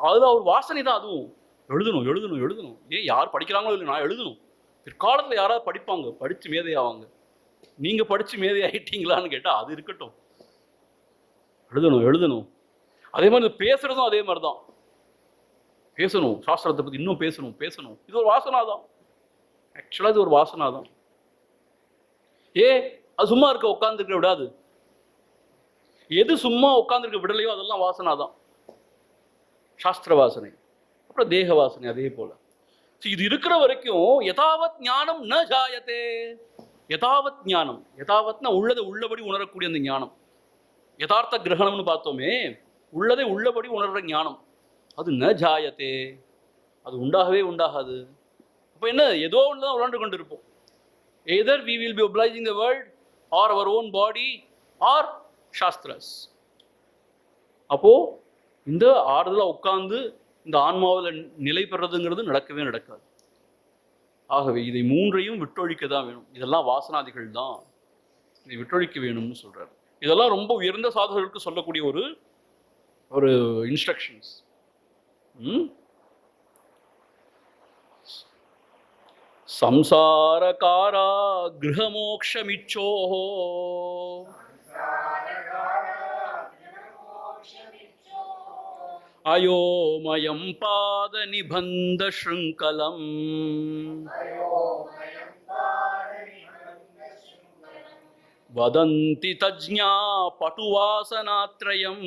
அது ஒரு வாசனை தான். அதுவும் எழுதணும். யார் படிக்கிறாங்களோ இல்லை, நான் எழுதணும். பிற்காலத்தில் யாராவது படிப்பாங்க, படிச்சு மேதையாவாங்க. நீங்க படிச்சு மேதை ஆயிட்டீங்களான்னு கேட்டா அது இருக்கட்டும். எழுதணும். அதே மாதிரி பேசுறதும் அதே மாதிரிதான். பேசணும், சாஸ்திரத்தை பத்தி இன்னும் பேசணும். இது ஒரு வாசனா தான். ஆக்சுவலா இது ஒரு வாசனா தான். அது சும்மா இருக்க உட்கார்ந்துருக்க விடாது. எது சும்மா உட்கார்ந்துருக்க விடலையோ அதெல்லாம் வாசனா தான். சாஸ்திர வாசனை, அப்புறம் தேக வாசனை அதே போல. இது இருக்கிற வரைக்கும் யதாவத் ஞானம் ந ஜாயத்தே. யதாவத் ஞானம், யதாவத்னா உள்ளதை உள்ளபடி உணரக்கூடிய அந்த ஞானம். யதார்த்த கிரகணம்னு பார்த்தோமே, உள்ளதை உள்ளபடி உணர்ற ஞானம், அது ந ஜாயத்தே, அது உண்டாகாது. அப்போ என்ன, ஏதோ ஒன்று தான் உணர்ந்து கொண்டு இருப்போம். Either we will be obliging the world or our own body or shastras. அப்போ இந்த ஆறுதலாக உட்கார்ந்து இந்த ஆன்மாவில் நிலை பெறதுங்கிறது நடக்காது. ஆகவே இதை மூன்றையும் விட்டொழிக்க தான் வேணும். இதெல்லாம் வாசனாதிகள் தான், இதை விட்டொழிக்க வேணும்னு சொல்றாரு. இதெல்லாம் ரொம்ப உயர்ந்த சாதகர்களுக்கு சொல்லக்கூடிய ஒரு இன்ஸ்ட்ரக்ஷன்ஸ். சம்சாரகாரா கிரகமோக்ஷமிச்சோஹோ அயோமயம் பாத நிபந்த ஸ்ருங்கலம் வதந்தி தஜ்ஞா பட்டுவாசனாத்ரயம்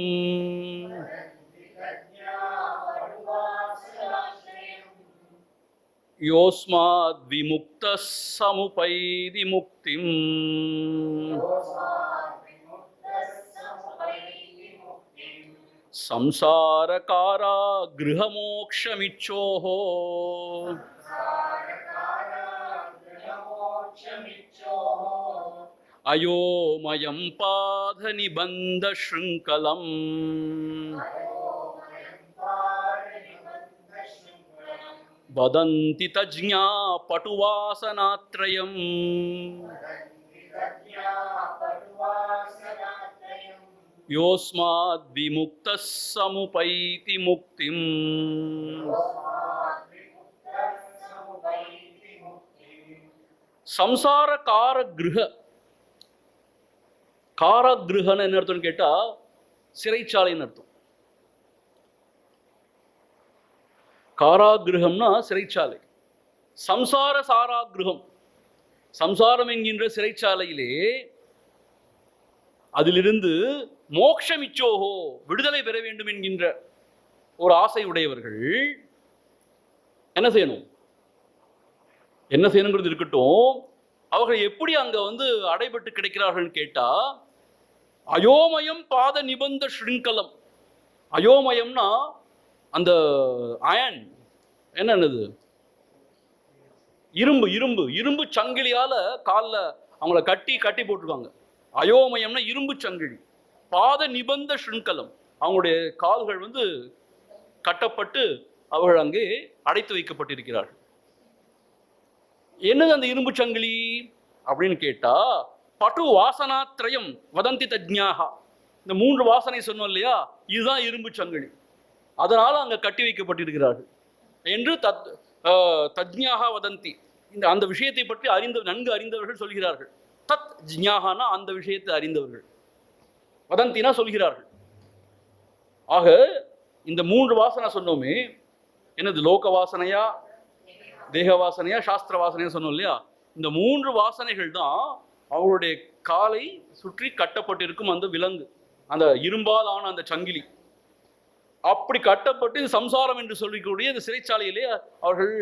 யோஸ்மாத் விமுக்தः சமுபைதி முக்திம். சம்சாரகாரா கிரகமோக்ஷமிச்சோஹோ அயோமயம் பாத நிபந்த ஸ்ருங்கலம் வதந்தி தஜ்ஞா பட்டுவாசனாத்ரயம் யோஸ்மாத் விமுக்தः சமுபைதி முக்திம். சம்சார காரகிருஹன்னு என்ன அர்த்தம்னு கேட்டா சிறைச்சாலைன்னு அர்த்தம். காராகிருஹம்னா சிறைச்சாலை. சம்சார சாராகிருஹம், சம்சாரம் என்கின்ற சிறைச்சாலையிலே அதிலிருந்து மோக்ஷமிச்சோஹோ விடுதலை பெற வேண்டும் என்கின்ற ஒரு ஆசை உடையவர்கள் என்ன செய்யணுங்கிறது இருக்கட்டும். அவர்கள் எப்படி அங்க அடைபட்டு கிடைக்கிறார்கள் கேட்டா, அயோமயம் பாத நிபந்த ஸ்ருங்கலம். அயோமயம்னா அந்த அயன் என்னது, இரும்பு சங்கிலியால காலில் அவங்கள கட்டி போட்டிருக்காங்க. அயோமயம்னா இரும்பு சங்கிலி. பாத நிபந்த ஸ்ருங்கலம், அவங்களுடைய கால்கள் கட்டப்பட்டு அவர்கள் அங்கே அடைத்து வைக்கப்பட்டிருக்கிறார்கள். என்னது அந்த இரும்பு சங்கிலி அப்படின்னு கேட்டா, பட்டு வாசனாத்ரயம் வதந்தி தஜ்ஞாஹா. இந்த 3 வாசனை சொன்னோம் இல்லையா, இதுதான் இரும்பு சங்கிலி. அதனால அங்க கட்டி வைக்கப்பட்டிருக்கிறார்கள் என்று தஜ்ஞாஹா வதந்தி. அந்த விஷயத்தை பற்றி நன்கு அறிந்தவர்கள் சொல்கிறார்கள். தத் ஜ்ஞாஹானா அந்த விஷயத்தை அறிந்தவர்கள், வதந்தினா சொல்கிறார்கள். ஆக இந்த 3 வாசனை சொன்னோமே, என்னது லோக வாசனையா, தேக வாசனையா, சாஸ்திர வாசனையா சொன்னோம் இல்லையா. இந்த 3 வாசனைகள் தான் அவருடைய காலை சுற்றி கட்டப்பட்டிருக்கும் அந்த விலங்கு, அந்த இரும்பால் ஆன அந்த சங்கிலி. அப்படி கட்டப்பட்டு இது சம்சாரம் என்று சொல்லிக்கூடிய இந்த சிறைச்சாலையிலே அவர்கள்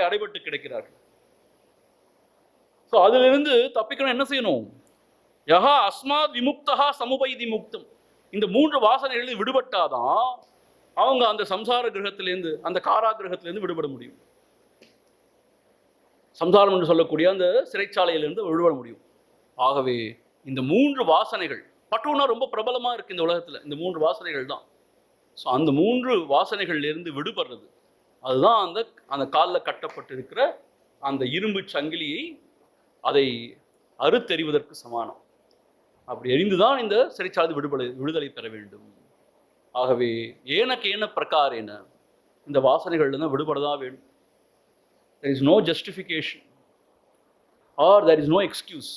அடைபட்டு கிடைக்கிறார்கள். ஸோ அதிலிருந்து தப்பிக்கணும் என்ன செய்யணும்? யஹா அஸ்மாத் விமுக்தஹா சமுபைதி முக்தம். இந்த 3 வாசனைகளில் விடுபட்டாதான் அவங்க அந்த சம்சார கிரகத்திலேருந்து, அந்த காராகிரகத்திலேருந்து விடுபட முடியும். சம்சாரம் என்று சொல்லக்கூடிய அந்த சிறைச்சாலையிலிருந்து விடுபட முடியும். ஆகவே இந்த 3 வாசனைகள் பட்டுனா ரொம்ப பிரபலமா இருக்கு இந்த உலகத்துல, இந்த 3 வாசனைகள் தான். ஸோ அந்த 3 வாசனைகள்ல இருந்து விடுபடுறது, அதுதான் அந்த அந்த காலில் கட்டப்பட்டிருக்கிற அந்த இரும்பு சங்கிலியை அதை அறுத்தெறிவதற்கு சமானம். அப்படி எரிந்துதான் இந்த சிறைச்சாலை விடுதலை பெற வேண்டும். ஆகவே ஏன பிரகாரேன இந்த வாசனைகள்ல தான் விடுபடதான் வேண்டும். there is no justification or there is no excuse.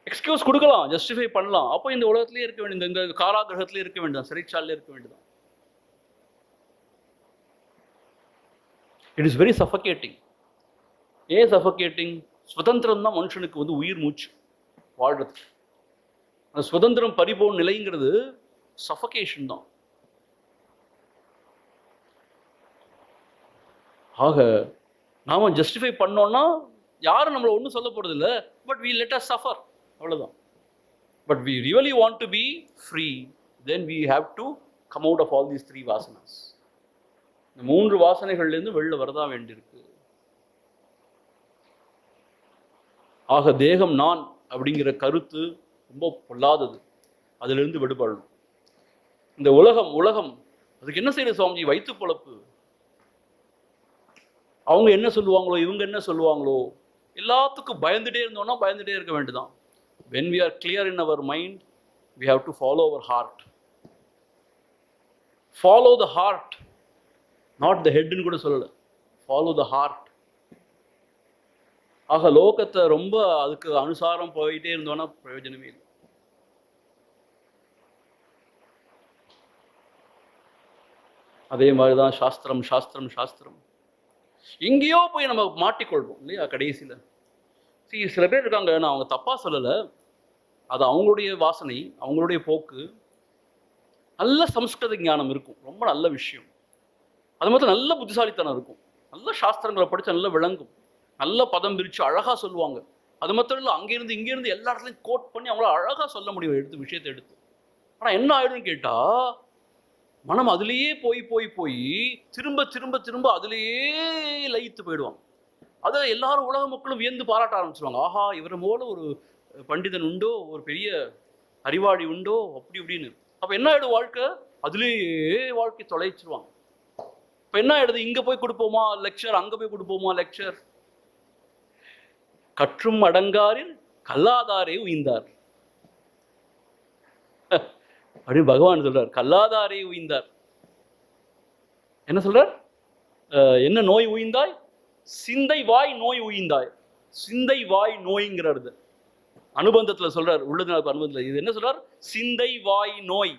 Excuse கொடுக்கலாம், ஜஸ்டிஃபை பண்ணலாம். அப்போ இந்த உலகத்திலே இருக்க வேண்டிய, இந்த காராகிரகத்திலே இருக்க வேண்டியதான், சிறைச்சாலையில் இருக்க வேண்டியதான். It is very suffocating. ஏன் சஃபகேட்டிங்? சுதந்திரம் தான் மனுஷனுக்கு வந்து உயிர் மூச்சு வாழ்றது. அந்த சுதந்திரம் பறிபோன் நிலைங்கிறது சஃபகேஷன் தான். ஆக நாம ஜஸ்டிஃபை பண்ணோம்னா யாரும் நம்மளை ஒன்றும் சொல்ல போறது இல்லை. But we let us suffer, அவ்வளவுதான். But we really want to be free, then we have to come out of all these 3 vasanas. இந்த 3 வாசனைகள்லேருந்து வெளில வரதா வேண்டியிருக்கு. ஆக தேகம் நான் அப்படிங்கிற கருத்து ரொம்ப பொல்லாதது, அதிலிருந்து விடுபடணும். இந்த உலகம் அதுக்கு என்ன செய்யுது சுவாமிஜி? வயிற்று பொழப்பு. அவங்க என்ன சொல்லுவாங்களோ, இவங்க என்ன சொல்லுவாங்களோ, எல்லாத்துக்கும் பயந்துட்டே இருந்தோம்னா பயந்துட்டே இருக்க வேண்டியதான். when we are clear in our mind, we have to follow our heart. Follow the heart, not the head ன்னு கூட சொல்லல, follow the heart. ஆக லோகத்தை ரொம்ப அதுக்கு அனுசாரம் போயிட்டே இருந்தோம்னா பிரயோஜனமே இல்லை. அதே மாதிரிதான் சாஸ்திரம் எங்கேயோ போய் நம்ம மாட்டிக்கொள்வோம் இல்லையா கடைசியில. சில பேர் இருக்காங்க, நான் அவங்க தப்பா சொல்லலை, அது அவங்களுடைய வாசனை, அவங்களுடைய போக்கு. நல்ல சம்ஸ்கிருத ஞானம் இருக்கும், ரொம்ப நல்ல விஷயம். அது மட்டும் நல்ல புத்திசாலித்தனம் இருக்கும், நல்ல சாஸ்திரங்களை படித்து நல்லா விளங்கும், நல்ல பதம் பிரித்து அழகாக சொல்லுவாங்க. அது மட்டும் இல்லை, அங்கேருந்து இங்கேருந்து எல்லா இடத்துலையும் கோட் பண்ணி அவங்கள அழகாக சொல்ல முடியும் விஷயத்தை எடுத்து. ஆனால் என்ன ஆயிடும்னு கேட்டால், மனம் அதுலேயே போய் திரும்ப அதுலேயே லயித்து போயிடுவாங்க. அதை எல்லாரும் உலக மக்களும் வியந்து பாராட்ட ஆரம்பிச்சிருவாங்க. ஆஹா, இவரை போல ஒரு பண்டிதன் உண்டோ, ஒரு பெரிய அறிவாளி உண்டோ, அப்படி இப்படின்னு. அப்போ என்ன ஆயிடும்? வாழ்க்கை அதுலேயே வாழ்க்கை தொலைச்சிருவாங்க. இப்போ என்ன ஆயிடுது? இங்கே போய் கொடுப்போமா லெக்சர், அங்கே போய் கொடுப்போமா லெக்சர். கற்றும் அடங்காரில் கல்லாதாரே உய்ந்தார் அப்படின்னு பகவான் சொல்றார். கல்லாதாரே உய்ந்தார். என்ன சொல்றார்? என்ன நோய் உய்ந்தாய்? சிந்தை வாய் நோய் உய்ந்தாய். சிந்தை வாய் நோய்ங்கிறது அனுபந்தத்துல சொல்றார், உள்ளது அனுபந்தத்துல. இது என்ன சொல்றார்? சிந்தை வாய் நோய்.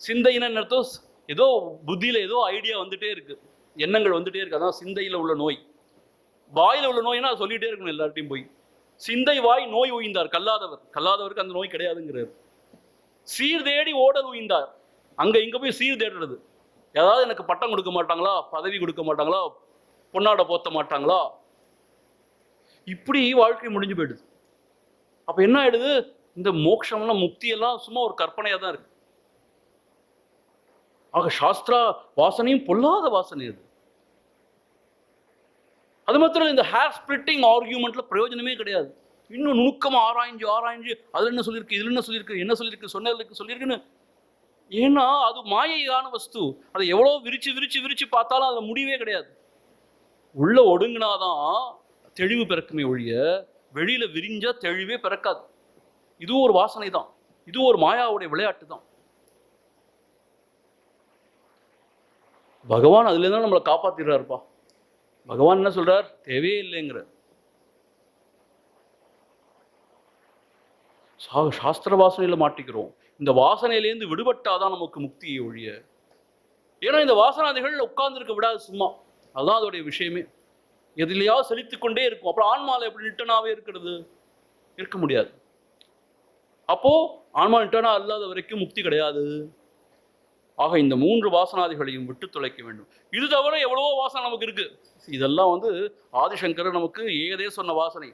சிந்தைன்னு அர்த்தம், ஏதோ புத்தியில ஏதோ ஐடியா வந்துட்டே இருக்கு, எண்ணங்கள் வந்துட்டே இருக்கு, அதான் சிந்தையில உள்ள நோய். வாயில உள்ள நோய்னா சொல்லிட்டே இருக்கணும் எல்லார்ட்டையும் போய். சிந்தை வாய் நோய் உய்ந்தார் கல்லாதவருக்கு அந்த நோய் கிடையாதுங்கிறார். சீர் தேடி ஓடல் உய்ந்தார். அங்க இங்க போய் சீர் தேடுறது, ஏதாவது எனக்கு பட்டம் கொடுக்க மாட்டாங்களா, பதவி கொடுக்க மாட்டாங்களா, பொன்னாடை போத்த மாட்டாங்களா, இப்படி வாழ்க்கை முடிஞ்சு போயிடுது. அப்ப என்ன ஆயிடுது? இந்த மோட்சம்லாம் முக்தி எல்லாம் சும்மா ஒரு கற்பனையா தான் இருக்கு. ஆக சாஸ்திரா வாசனையும் பொல்லாத வாசனை அது. அது மாத்திரம் இந்த ஹேர் ஸ்பிளிட்டிங் ஆர்கியூமெண்ட்ல பிரயோஜனமே கிடையாது. இன்னும் நுணுக்கமா ஆராய்ஞ்சு அதுல என்ன சொல்லியிருக்கு, இதுல என்ன சொல்லியிருக்கு, சொன்னதுக்கு சொல்லியிருக்குன்னு. ஏன்னா அது மாயையான வஸ்து. அதை எவ்வளோ விரிச்சு பார்த்தாலும் அதுல முடிவே கிடையாது. உள்ள ஒடுங்கினாதான் தெளிவு பிறக்குமே ஒழிய, வெளியில விரிஞ்சா தெளிவே பிறக்காது. இதுவும் ஒரு வாசனை தான், இதுவும் ஒரு மாயாவுடைய விளையாட்டு தான். பகவான் அதுல இருந்தாலும் நம்மளை காப்பாத்திடுறாருப்பா. பகவான் என்ன சொல்றார்? தேவையே இல்லைங்கிற. சாஸ்திர வாசனையில மாட்டிக்கிறோம். இந்த வாசனையிலேருந்து விடுபட்டாதான் நமக்கு முக்தியை ஒழிய. ஏன்னா இந்த வாசனாதிகள் உட்கார்ந்து இருக்க விடாது சும்மா, அதுதான் அதோடைய விஷயமே. எதுலையாவது செலுத்திக் கொண்டே இருக்கும். அப்புறம் ஆன்மாவில் எப்படி நிட்டனாவே இருக்கிறது? இருக்க முடியாது. அப்போ ஆன்மா நிட்டனா இல்லாத வரைக்கும் முக்தி கிடையாது. ஆக இந்த 3 வாசனாதிகளையும் விட்டு தொலைக்க வேண்டும். இது தவிர எவ்வளவோ வாசனை நமக்கு இருக்கு. இதெல்லாம் ஆதிசங்கர் நமக்கு ஏதே சொன்ன வாசனை.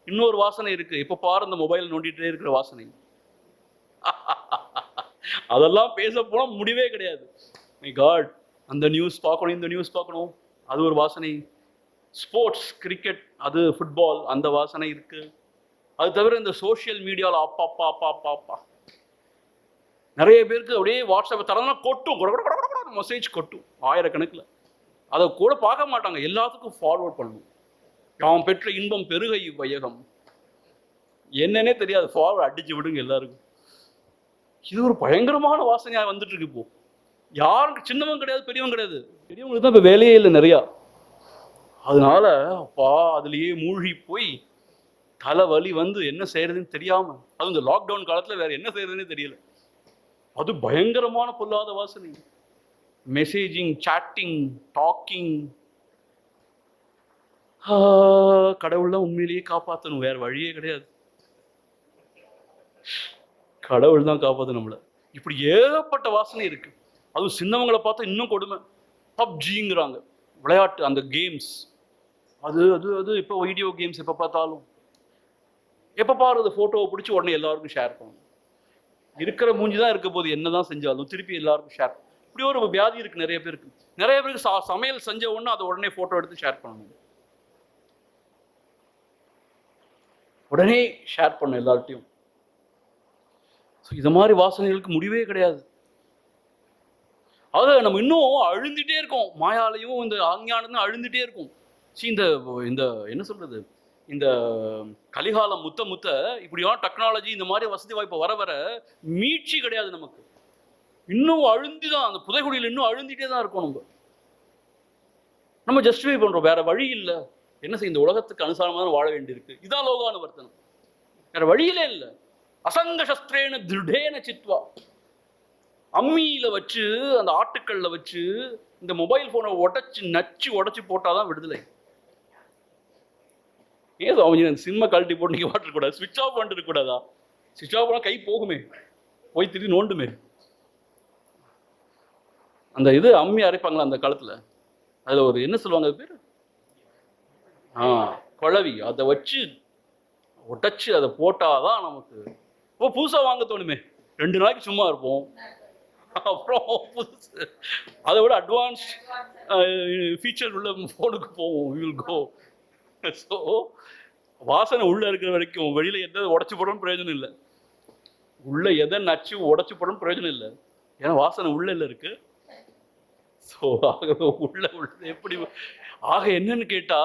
இன்னொரு வாசனை இருக்கு, இப்ப பாரு இந்த மொபைல் நோண்டிட்டே இருக்கிற வாசனை. அதெல்லாம் பேச போனா முடிவே கிடையாது. மை காட், அந்த நியூஸ் பார்க்கணும், இந்த நியூஸ் பார்க்கணும், அது ஒரு வாசனை. ஸ்போர்ட்ஸ், கிரிக்கெட், அது ஃபுட்பால், அந்த வாசனை இருக்கு. அது தவிர இந்த சோசியல் மீடியாவில் அப்பா அப்பா அப்பா அப்பா அப்பா நிறைய பேருக்கு அப்படியே வாட்ஸ்அப் தரலாம் கொட்டும், மெசேஜ் கொட்டும் ஆயிரக்கணக்கில். அதை கூட பார்க்க மாட்டாங்க, எல்லாத்துக்கும் ஃபார்வர்ட் பண்ணணும். அவன் பெற்ற இன்பம் பெருகை வையகம் என்னன்னே தெரியாது, ஃபார்வர்ட் அடிச்சு விடுங்க எல்லாருக்கும். இது ஒரு பயங்கரமான வாசனையாக வந்துட்டு இருக்கு. இப்போ யாருக்கு சின்னவங்க கிடையாது, பெரியவங்க கிடையாது, பெரியவங்களுக்கு தான் இப்போ வேலையே இல்லை நிறையா. அதனால அப்பா அதுலேயே மூழ்கி போய் தலைவலி வந்து என்ன செய்யறதுன்னு தெரியாம, அது இந்த லாக்டவுன் காலத்தில் வேற என்ன செய்யறதுன்னு தெரியல. அது பயங்கரமான பொல்லாத வாசனை. Messaging, chatting, talking. கடவுள் தான் உண்மையிலேயே காப்பாற்றணும், வேற வழியே கிடையாது. கடவுள் தான் காப்பாற்றணும் நம்மளை. இப்படி ஏகப்பட்ட வாசனை இருக்கு. அதுவும் சின்னவங்களை பார்த்தா இன்னும் கொடுமை. பப்ஜிங்கிறாங்க விளையாட்டு, அந்த கேம்ஸ். அது அது அது இப்போ வீடியோ கேம்ஸ் எப்போ பார்த்தாலும், எப்போ பாரு ஃபோட்டோவை பிடிச்சி உடனே எல்லாருக்கும் ஷேர் பண்ணணும். இருக்கிற மூஞ்சி தான் இருக்க போது, என்னதான் செஞ்சாலும் திருப்பி எல்லாருக்கும் ஷேர். இப்படி ஒரு வியாதி இருக்கு நிறைய பேருக்கு. நிறைய பேருக்கு சமையல் செஞ்ச உடனே அதை உடனே போட்டோ எடுத்து ஷேர் பண்ணணும், உடனே ஷேர் பண்ணணும் எல்லார்ட்டையும். இது மாதிரி வாசனைகளுக்கு முடிவே கிடையாது. அதை நம்ம இன்னும் அழுந்துட்டே இருக்கோம், மாயாலையும் இந்த ஆஞ்ஞானமும் அழுந்துட்டே இருக்கும். இந்த இந்த என்ன சொல்றது, இந்த கலிகாலம் முத்த முத்த இப்படியான டெக்னாலஜி இந்த மாதிரி வசதி வாய்ப்பு வர வர மீட்சி கிடையாது நமக்கு. இன்னும் அழுந்திதான், அந்த புதைகுடியில் இன்னும் அழுந்திட்டே தான் இருக்கும். நம்ம ஜஸ்டிஃபை பண்றோம், வேற வழி இல்லை. என்ன செய்ய, இந்த உலகத்துக்கு அனுசாரமாக தான் வாழ வேண்டியிருக்கு. இதான் லோகானுவர்த்தனம், வேற வழியிலே இல்லை. அசங்க சஸ்திரேன திருடேன சித்வா. அம்மியில வச்சு, அந்த ஆட்டுக்கல்ல வச்சு இந்த மொபைல் போனை உடைச்சு போட்டாதான் விடுதலை. ஏதோ அவங்க சினிமா கழட்டி போட்டு நீங்க வாட்டக்கூடாது, ஸ்விட்ச் ஆஃப் பண்ணிட்டு இருக்கக்கூடாதா? ஸ்விட்ச் ஆஃப் பண்ணா கை போகுமே, போய் திருப்பி நோண்டுமே. அந்த இது அம்மி அரைப்பாங்களா அந்த காலத்துல, அதுல ஒரு என்ன சொல்லுவாங்க அது பேரு, குழவி. அதை வச்சு உடைச்சு அதை போட்டாதான் நமக்கு இப்போ புதுசா வாங்க தோணுமே. 2 நாளைக்கு சும்மா இருப்போம், அப்புறம் புதுசு அதை விட அட்வான்ஸ் ஃபீச்சர் உள்ள ஃபோனுக்கு போவோம். We will go. ஸோ வாசனை உள்ள இருக்கிற வரைக்கும் வெளியில எதை உடச்சு போடணும் பிரயோஜனம் இல்லை, உள்ள எதை நச்சு உடச்சு போடணும் பிரயோஜனம் இல்லை. ஏன்னா வாசனை உள்ள இருக்கு. ஸோ ஆக உள்ள எப்படி ஆக என்னன்னு கேட்டா,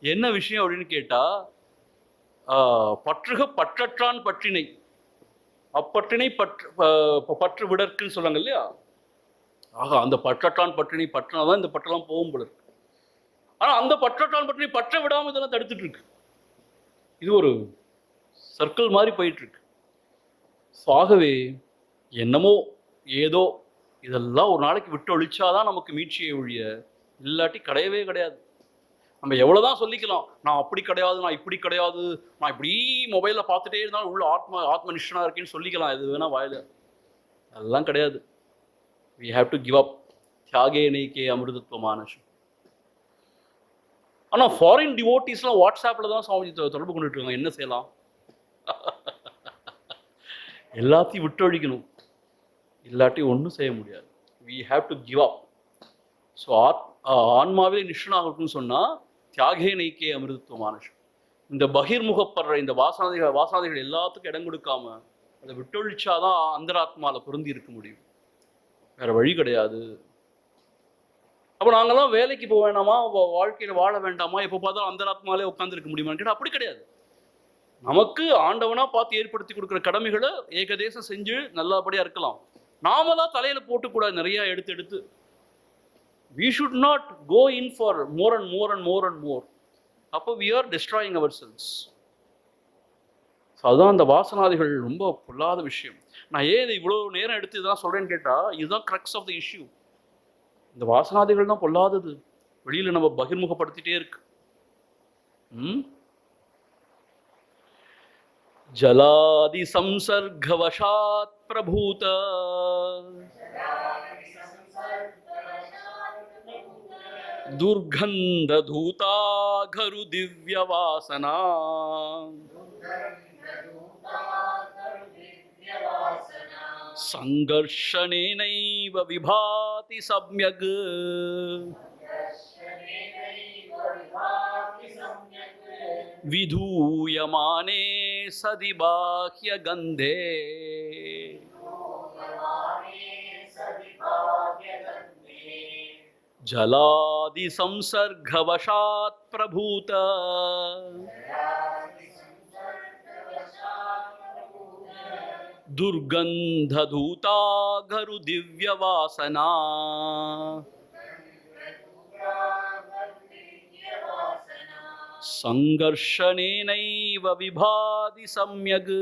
என்ன விஷயம் அப்படின்னு கேட்டா, பற்றுக பற்றற்றான் பற்றினை, அப்பற்றினை பற்று விடற்குன்னு சொல்லுவாங்க இல்லையா. ஆக அந்த பற்றற்றான் பற்றினை பற்றினாதான் இந்த பற்றெல்லாம் போகும் போல இருக்கு. ஆனா அந்த பற்றற்றான் பற்றினை பற்ற விடாம இதெல்லாம் தடுத்துட்டு இருக்கு. இது ஒரு சர்க்கிள் மாதிரி போயிட்டு இருக்கு. ஆகவே என்னமோ ஏதோ இதெல்லாம் ஒரு நாளைக்கு விட்டு ஒழிச்சாதான் நமக்கு மீட்சியை ஒழிய, இல்லாட்டி கிடையவே கிடையாது. நம்ம எவ்வளவுதான் சொல்லிக்கலாம், நான் அப்படி கிடையாது, நான் இப்படி கிடையாது, நான் இப்படி மொபைல்ல பார்த்துட்டே இருந்தாலும் உள்ள ஆத்ம நிஷ்டனா இருக்கேன்னு சொல்லிக்கலாம், எது வேணா வாயில. அதெல்லாம் கிடையாது. we have to give up. தியாகே நைக்கே அமிர்தத்துவ மானசம். ஆனா ஃபாரின் டிவோட்டிஸ்லாம் வாட்ஸ்அப்ல தான் சுவாமி தொடர்பு கொண்டுட்டு இருக்காங்க. என்ன செய்யலாம்? எல்லாத்தையும் விட்டொழிக்கணும், இல்லாட்டி ஒன்றும் செய்ய முடியாது. we have to give up. So ஆன்மாவே நிஷ்டனாகணும்னு சொன்னா தியாகே நைக்கே அமிர்தத்துவ மானசம். இந்த பகிர்முகப்படுற இந்த வாசனாதிகள் எல்லாத்துக்கும் இடம் கொடுக்காம அதை விட்டொழிச்சாதான் அந்தராத்மால பொருந்தி இருக்க முடியும், வேற வழி கிடையாது. அப்போ நாங்கெல்லாம் வேலைக்கு போக வேண்டாமா, வாழ்க்கையில வாழ வேண்டாமா, எப்போ பார்த்தாலும் அந்தராத்மாலே உட்காந்துருக்க முடியுமான்னு கேட்டால் அப்படி கிடையாது. நமக்கு ஆண்டவனா பார்த்து ஏற்படுத்தி கொடுக்குற கடமைகளை ஏகதேசம் செஞ்சு நல்லபடியா இருக்கலாம். நாம தலையில போட்டு கூட நிறைய எடுத்து we should not go in for more and more and more and more. அப்போ we are destroying ourselves. அதுதான் அந்த வாசனாதிகள் ரொம்ப பொல்லாத விஷயம். நான் ஏன் இவ்வளவு நேரம் எடுத்து இதெல்லாம் சொல்றேன்னு கேட்டா, இதுதான் கிரக்ஸ் ஆஃப் த இஷ்யூ. இந்த வாசனாதிகள் தான் பொல்லாதது, வெளியில நம்ம பகிர்முகப்படுத்திட்டே இருக்கு. ஜலாதி சம்சர்கவசாத் பிரபூத दुर्गंध धूता घरु दिव्य वासना संघर्षणेनैव विभाति सम्यग् विधूयमाने सदि बाह्य गंधे जलादि संसर्गवशात् प्रभूत दुर्गंधधूता गरु दिव्य वासना संघर्षणेनैव विभाति सम्यग्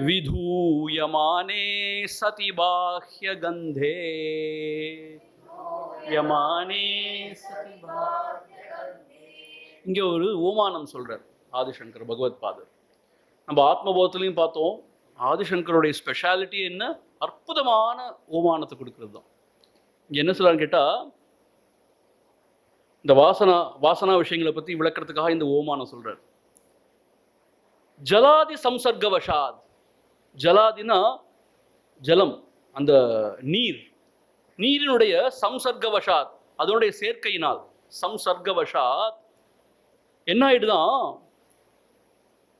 विधूयमाने सति बाह्य गंधे यमाने सति இங்கே ஒரு ஓமானம் சொல்றார் ஆதிசங்கர் பகவத் பாதர். நம்ம ஆத்மபோதத்திலையும் பார்த்தோம், ஆதிசங்கருடைய ஸ்பெஷாலிட்டி என்ன, அற்புதமான ஓமானத்தை கொடுக்கறது தான். இங்கே என்ன சொல்றான்னு கேட்டால், இந்த வாசனா விஷயங்களை பற்றி விளக்கிறதுக்காக இந்த ஓமானம் சொல்றார். ஜலாதி சம்சர்கவசாத், ஜலாதினா ஜலம், அந்த நீரினுடைய சம்சர்கவசாத், அதனுடைய சேர்க்கையினால் சம்சர்கவசாத் என்ன ஆயிடுதான்,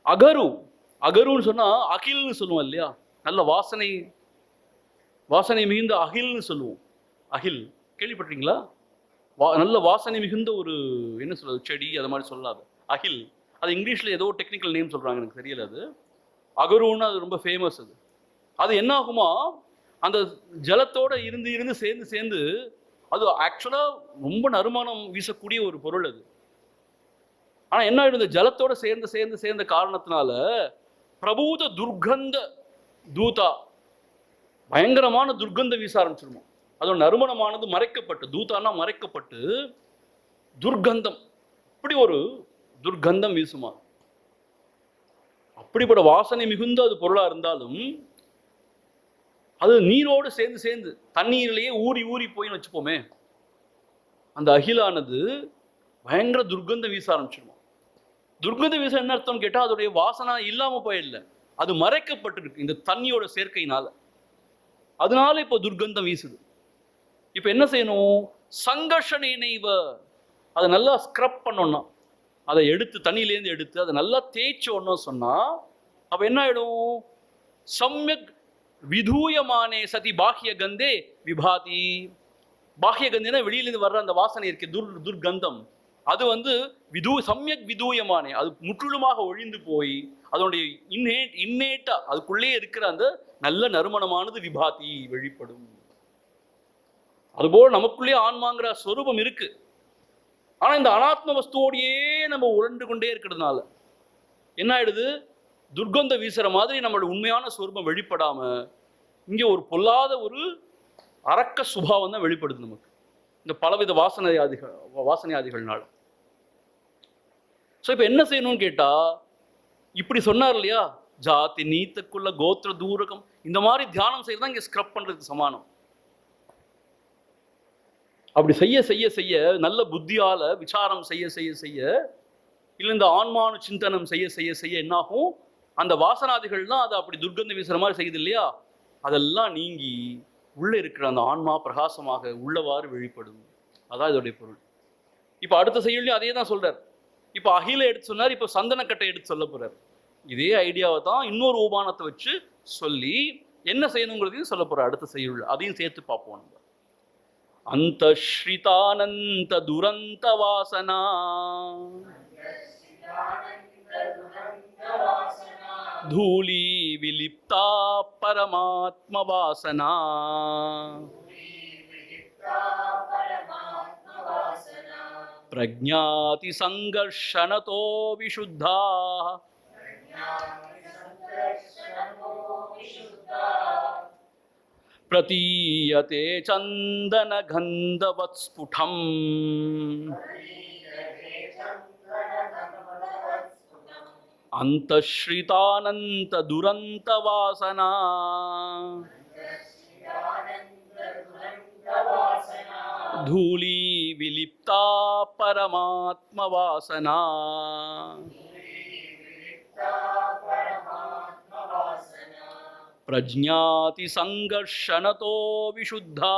அகருன்னு சொன்னா அகில்னு சொல்லுவோம் இல்லையா, நல்ல வாசனை மிகுந்த அகில்னு சொல்லுவோம். அகில் கேள்விப்பட்டீங்களா? நல்ல வாசனை மிகுந்த ஒரு என்ன சொல்றது, செடி, அது மாதிரி சொல்லாது அகில். அது இங்கிலீஷ்ல ஏதோ டெக்னிக்கல் நேம் சொல்றாங்க, எனக்கு தெரியல. அது அகருன்னு அது ரொம்ப ஃபேமஸ். அது என்ன ஆகுமா, அந்த ஜலத்தோட இருந்து சேர்ந்து அது ஆக்சுவலா ரொம்ப நறுமணம் வீசக்கூடிய ஒரு பொருள் அது. ஆனா என்ன ஆயிடும், இந்த ஜலத்தோட சேர்ந்த காரணத்தினால பிரபூத துர்கந்த தூதா, பயங்கரமான துர்கந்தம் வீச ஆரம்பிச்சிருமா. அதோட நறுமணமானது மறைக்கப்பட்டு, தூதானா மறைக்கப்பட்டு துர்கந்தம், இப்படி ஒரு துர்கந்தம் வீசுமா. அப்படிப்பட்ட வாசனை மிகுந்த அது பொருளா இருந்தாலும் அது நீரோடு சேர்ந்து தண்ணீரிலேயே ஊறி போயின்னு வச்சுப்போமே, அந்த அகிலானது பயங்கர துர்கந்தம் வீச ஆரம்பிச்சிருமா. துர்கந்த வீச என்ன அர்த்தம்னு கேட்டா, அதோடைய வாசனை இல்லாம போயிடல, அது மறைக்கப்பட்டிருக்கு இந்த தண்ணியோட சேர்க்கையினால. அதனால இப்போ துர்கந்தம் வீசுது. இப்ப என்ன செய்யணும், சங்கர்ஷணேனைவ, அதை நல்லா ஸ்க்ரப் பண்ணோம்னா, அதை எடுத்து தண்ணியிலேருந்து எடுத்து அதை நல்லா தேய்ச்சோன்னு சொன்னா, அப்ப என்ன ஆயிடும், சம்யக் விதூயமானே சதி பாஹ்ய கந்தே விபாதி. பாஹ்ய கந்தேனா வெளியிலேருந்து வர்ற அந்த வாசனை இருக்கு, துர்கந்தம், அது சம்யக் விதூயமானே, அது முற்றிலுமாக ஒழிந்து போய் அதனுடைய இன்னேட்டா அதுக்குள்ளே இருக்கிற அந்த நல்ல நறுமணமானது விபாதி வெளிப்படும். அதுபோல் நமக்குள்ளே ஆன்மாங்கிற ஸ்வரூபம் இருக்கு. ஆனா இந்த அனாத்ம வஸ்துவோடையே நம்ம உழண்டு கொண்டே இருக்கிறதுனால என்ன ஆயிடுது, துர்கந்த வீசுற மாதிரி நம்மளோட உண்மையான ஸ்வரூபம் வெளிப்படாம இங்க ஒரு பொல்லாத ஒரு அரக்க சுபாவம் தான் வெளிப்படுது நமக்கு, இந்த பலவித வாசனையாதிகள்னால. ஸோ இப்போ என்ன செய்யணும்னு கேட்டா, இப்படி சொன்னார் இல்லையா, ஜாதி நீத்தக்குள்ள கோத்திர தூரகம், இந்த மாதிரி தியானம் செய்யறதா இங்க ஸ்க்ரப் பண்றதுக்கு சமானம். அப்படி செய்ய நல்ல புத்தியால விசாரம் செய்ய இல்லை இந்த ஆன்மானு சிந்தனம் செய்ய என்னாகும், அந்த வாசனாதிகள் தான் அதை அப்படி துர்கந்த வீசுற மாதிரி செய்யுது இல்லையா, அதெல்லாம் நீங்கி உள்ள இருக்கிற அந்த ஆன்மா பிரகாசமாக உள்ளவாறு வெளிப்படும். அதான் இதோடைய பொருள். இப்ப அடுத்த செய்யுள்ளையும் அதே தான் சொல்றார். இப்ப அகில எடுத்து சொன்னார், இப்ப சந்தனக்கட்டை எடுத்து சொல்ல போறார். இதே ஐடியாவை தான் இன்னொரு உபானத்தை வச்சு சொல்லி என்ன செய்யணுங்கிறதையும் சொல்ல போறார் அடுத்த செய்யுள். அதையும் சேர்த்து பார்ப்போம் நம்ம. அந்தஸ்ரிதானந்த துரந்த வாசனா धूली विलिप्ता परमात्म वासना प्रज्ञाति संघर्षणतो विशुद्धा प्रतीयते चंदन गंधवत् स्फुटम् अंतश्रितानंत दुरंत वासना धूली विलिप्ता परमात्म वासना प्रज्ञाति संघर्षणतो विशुद्धा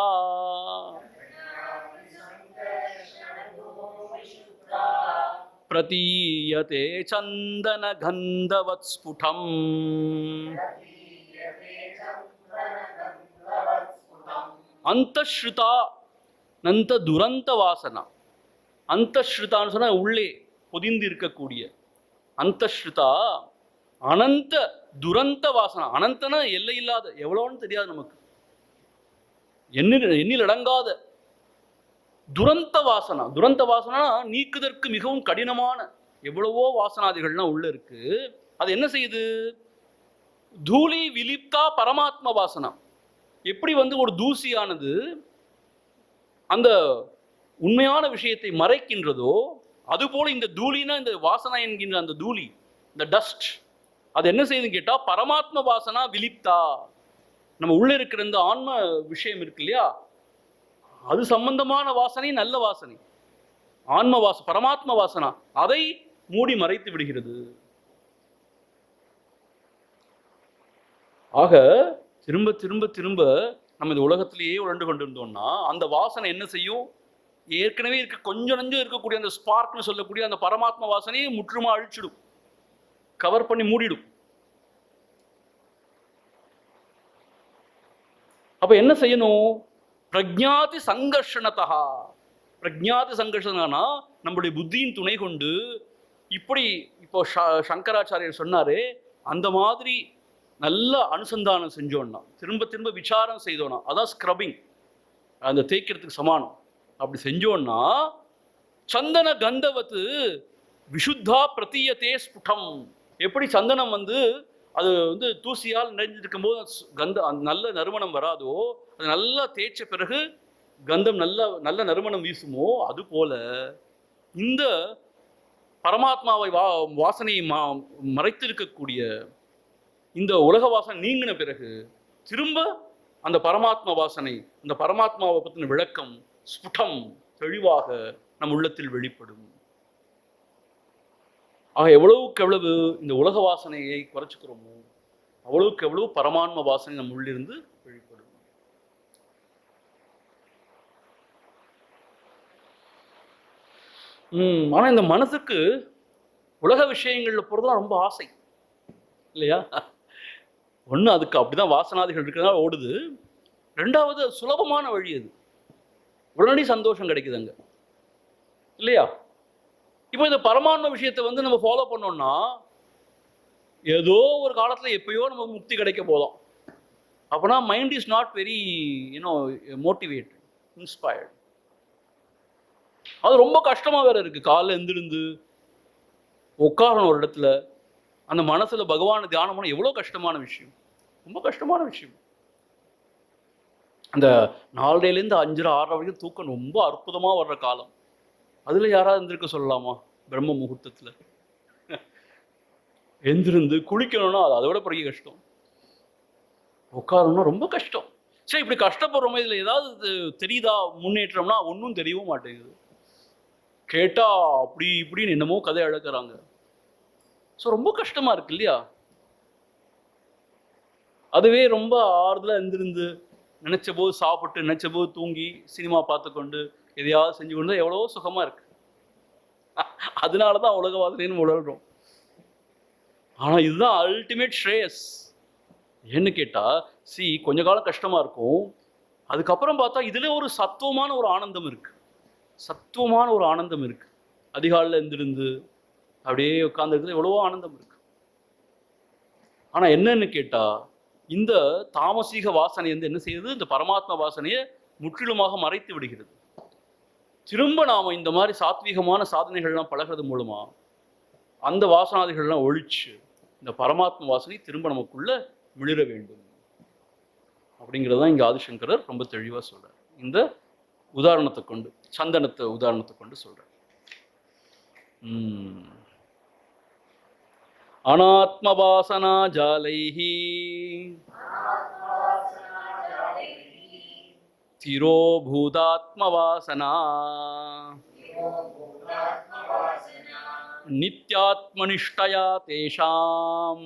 प्रतीयते चन्दनगन्धवत्स्फुटम् अन्तःश्रुता நந்த துரந்த வாசனா. அந்தஸ்ருதான்னு சொன்னா உள்ளே பொதிந்து இருக்கக்கூடிய அந்தஸ்ருதா அனந்த துரந்த வாசனா. அனந்தனா எல்லை இல்லாத, எவ்வளோன்னு தெரியாது நமக்கு, எண்ணில் அடங்காத துரந்த வாசனா. துரந்த வாசனா நீக்குதற்கு மிகவும் கடினமான எவ்வளவோ வாசனாதிகள்லாம் உள்ள இருக்கு. அது என்ன செய்யுது? தூளி விலிப்தா பரமாத்ம வாசனா. எப்படி ஒரு தூசியானது அந்த உண்மையான விஷயத்தை மறைக்கின்றதோ அதுபோல இந்த தூளினா, இந்த வாசனா என்கின்ற அந்த தூளி, இந்த டஸ்ட், அது என்ன செய்யுதுன்னு கேட்டா பரமாத்ம வாசனா விலிப்தா. நம்ம உள்ள இருக்கிற இந்த ஆன்ம விஷயம் இருக்கு இல்லையா, அது சம்பந்தமான வாசனை, நல்ல வாசனை, ஆன்ம பரமாத்ம வாசனா, அதை மூடி மறைத்து விடுகிறது. ஆக திரும்ப திரும்ப திரும்ப நம்ம இந்த உலகத்திலேயே உழண்டு கொண்டிருந்தோம்னா அந்த வாசனை என்ன செய்யும்? ஏற்கனவே இருக்க கொஞ்சம் நஞ்சம் இருக்கக்கூடிய அந்த ஸ்பார்க்னு சொல்லக்கூடிய அந்த பரமாத்ம வாசனையை முற்றுமா அழிச்சிடும், கவர் பண்ணி மூடிடும். அப்ப என்ன செய்யணும்? பிரஜாதி சங்கர்ஷணத்தா. பிரஜாதி சங்கர்ஷனா நம்முடைய புத்தியின் துணை கொண்டு இப்படி இப்போ சங்கராச்சாரியர் சொன்னாரு, அந்த மாதிரி நல்ல அனுசந்தானம் செஞ்சோம்னா, திரும்ப திரும்ப விசாரம் செய்தோம்னா, அதான் ஸ்க்ரப்பிங், அந்த தேய்க்கிறதுக்கு சமானம். அப்படி செஞ்சோம்னா சந்தன கந்தவத்து விஷுத்தா பிரதீயத்தே ஸ்புடம். எப்படி சந்தனம் அது தூசியால் நிறைஞ்சிருக்கும் போது நல்ல நறுமணம் வராதோ, அது நல்லா தேய்ச்ச பிறகு கந்தம் நல்ல நறுமணம் வீசுமோ, அது போல இந்த பரமாத்மாவை வாசனையை மறைத்திருக்கக்கூடிய இந்த உலக வாசனை நீங்கின பிறகு திரும்ப அந்த பரமாத்மா வாசனை, அந்த பரமாத்மாவை பற்றின விளக்கம் ஸ்புடம் தெளிவாக நம் உள்ளத்தில் வெளிப்படும். ஆக எவ்வளவுக்கு எவ்வளவு இந்த உலக வாசனையை குறைச்சிக்கிறோமோ அவ்வளவுக்கு எவ்வளவு பரமாத்ம வாசனை நம் உள்ளிருந்து வெளிப்படும். ஆனா இந்த மனசுக்கு உலக விஷயங்கள்ல போறதுலாம் ரொம்ப ஆசை இல்லையா? ஒண்ணு அதுக்கு அப்படிதான் வாசனாதிகள் இருக்கிறதுனால ஓடுது. ரெண்டாவது சுலபமான வழி, அது உடனடி சந்தோஷம் கிடைக்குது அங்க இல்லையா? இப்போ இந்த பரமாத்ம விஷயத்தை நம்ம ஃபாலோ பண்ணோம்னா ஏதோ ஒரு காலத்துல எப்பயோ நமக்கு முக்தி கிடைக்க போதும். அப்பனா mind is not very motivate, inspired. அது ரொம்ப கஷ்டமா வேற இருக்கு. காலைல எழுந்திருந்து உட்காரணும் ஒரு இடத்துல, அந்த மனசுல பகவானை தியானம் பண்ண எவ்வளவு கஷ்டமான விஷயம், ரொம்ப கஷ்டமான விஷயம். அந்த 4:30 5:30 6:00 வரைக்கும் தூக்கம் ரொம்ப அற்புதமா வர்ற காலம். அதுல யாராவது எந்திருக்க சொல்லலாமா? பிரம்ம முகூர்த்தத்துல எந்திருந்து குளிக்கணும்னா அது அதை விட பெரிய கஷ்டம். உட்காரணும்னா ரொம்ப கஷ்டம். சரி, இப்படி கஷ்டப்படுறோமோ இதுல ஏதாவது தெரியுதா முன்னேற்றம்னா? ஒன்றும் தெரியவும் மாட்டேங்குது. கேட்டா அப்படி இப்படின்னு என்னமோ கதை அழக்கிறாங்க. ஸோ ரொம்ப கஷ்டமா இருக்கு இல்லையா? அதுவே ரொம்ப ஆறுதலா எந்திருந்து நினைச்ச போது சாப்பிட்டு நினைச்ச போது தூங்கி சினிமா பார்த்து கொண்டு எதையாவது செஞ்சு கொண்டு எவ்வளவோ சுகமா இருக்கு. அதனாலதான் உலக வாசனைன்னு உழல்றோம். ஆனா இதுதான் அல்டிமேட் ஸ்ரேயஸ். ஏன்னு கேட்டா கொஞ்ச காலம் கஷ்டமா இருக்கும், அதுக்கப்புறம் பார்த்தா இதுல ஒரு சத்துவமான ஒரு ஆனந்தம் இருக்கு. சத்துவமான ஒரு ஆனந்தம் இருக்கு. அதிகாலையில் எழுந்திருந்து அப்படியே உட்கார்ந்து எவ்வளவோ ஆனந்தம் இருக்கு. ஆனா என்னன்னு கேட்டா இந்த தாமசீக வாசனை என்ன செய்யுது? இந்த பரமாத்மா வாசனையை முற்றிலுமாக மறைத்து விடுகிறது. திரும்ப நாம இந்த மாதிரி சாத்வீகமான சாதனைகள்லாம் பழகிறது மூலமா அந்த வாசனாதிகள்லாம் ஒழிச்சு இந்த பரமாத்மா வாசனை திரும்ப நமக்குள்ள விழுற வேண்டும். அப்படிங்கிறதான் இங்க ஆதிசங்கரர் ரொம்ப தெளிவா சொல்றார். இந்த உதாரணத்தை கொண்டு, சந்தனத்தை உதாரணத்தை கொண்டு சொல்றார். அநாத்ம வாசனா ஜாலைஹி திரோ பூதாத்ம வாசனா நித்யாத்மனிஷ்டயா தேஷாம்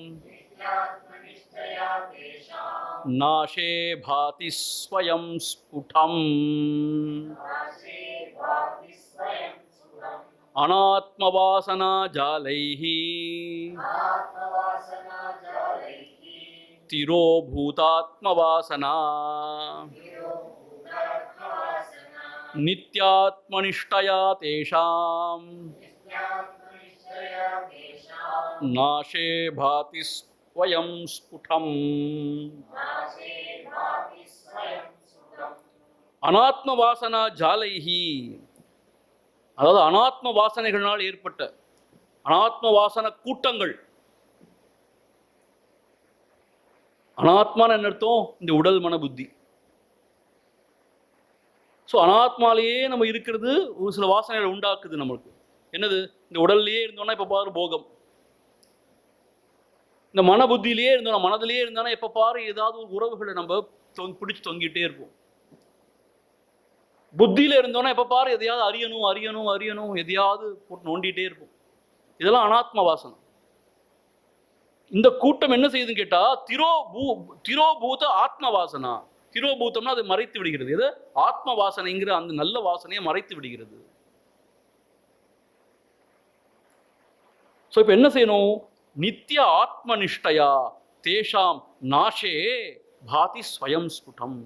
நாஷே பாதி ஸ்வயம் ஸ்புடம். அனாத்மவாசனா ஜாலைஹி திரோபூதாத்மவாசனா நித்யாத்மனிஷ்டயா தேஷாம் நாஷே பாதி ஸ்வயம் ஸ்புடம். அனாத்ம வாசனா ஜாலைஹி, அதாவது அனாத்ம வாசனைகளால் ஏற்பட்ட அனாத்ம வாசன கூட்டங்கள். அனாத்மான என்ன அர்த்தம்? இந்த உடல் மன புத்தி. ஸோ அனாத்மாலேயே நம்ம இருக்கிறது ஒரு சில வாசனைகளை உண்டாக்குது நம்மளுக்கு. என்னது? இந்த உடல்லையே இருந்தோம்னா எப்போ பாரு போகம், இந்த மன புத்தியிலேயே இருந்தோம், மனதிலேயே இருந்தானா எப்போ பாரு ஏதாவது ஒரு உறவுகளை நம்ம பிடிச்சி தொங்கிட்டே இருப்போம். புத்தியில இருந்தோம்னா எப்போ பாரு எதையாவது அறியணும் அறியணும் அறியணும் எதையாவது போட்டு நோண்டிகிட்டே இருப்போம். இதெல்லாம் அனாத்ம வாசனை. இந்த கூட்டம் என்ன செய்யுதுன்னு கேட்டா திரோபூத ஆத்ம வாசனா. திரோபூதம்னா அதை மறைத்து விடுகிறது. எது? ஆத்ம வாசனைங்கிற அந்த நல்ல வாசனையை மறைத்து விடுகிறது. ஸோ இப்போ என்ன செய்யணும்? நித்திய ஆத்மனிஷ்டயா தேஷாம் நாஷே பாதி ஸ்வயம் ஸ்புடம்.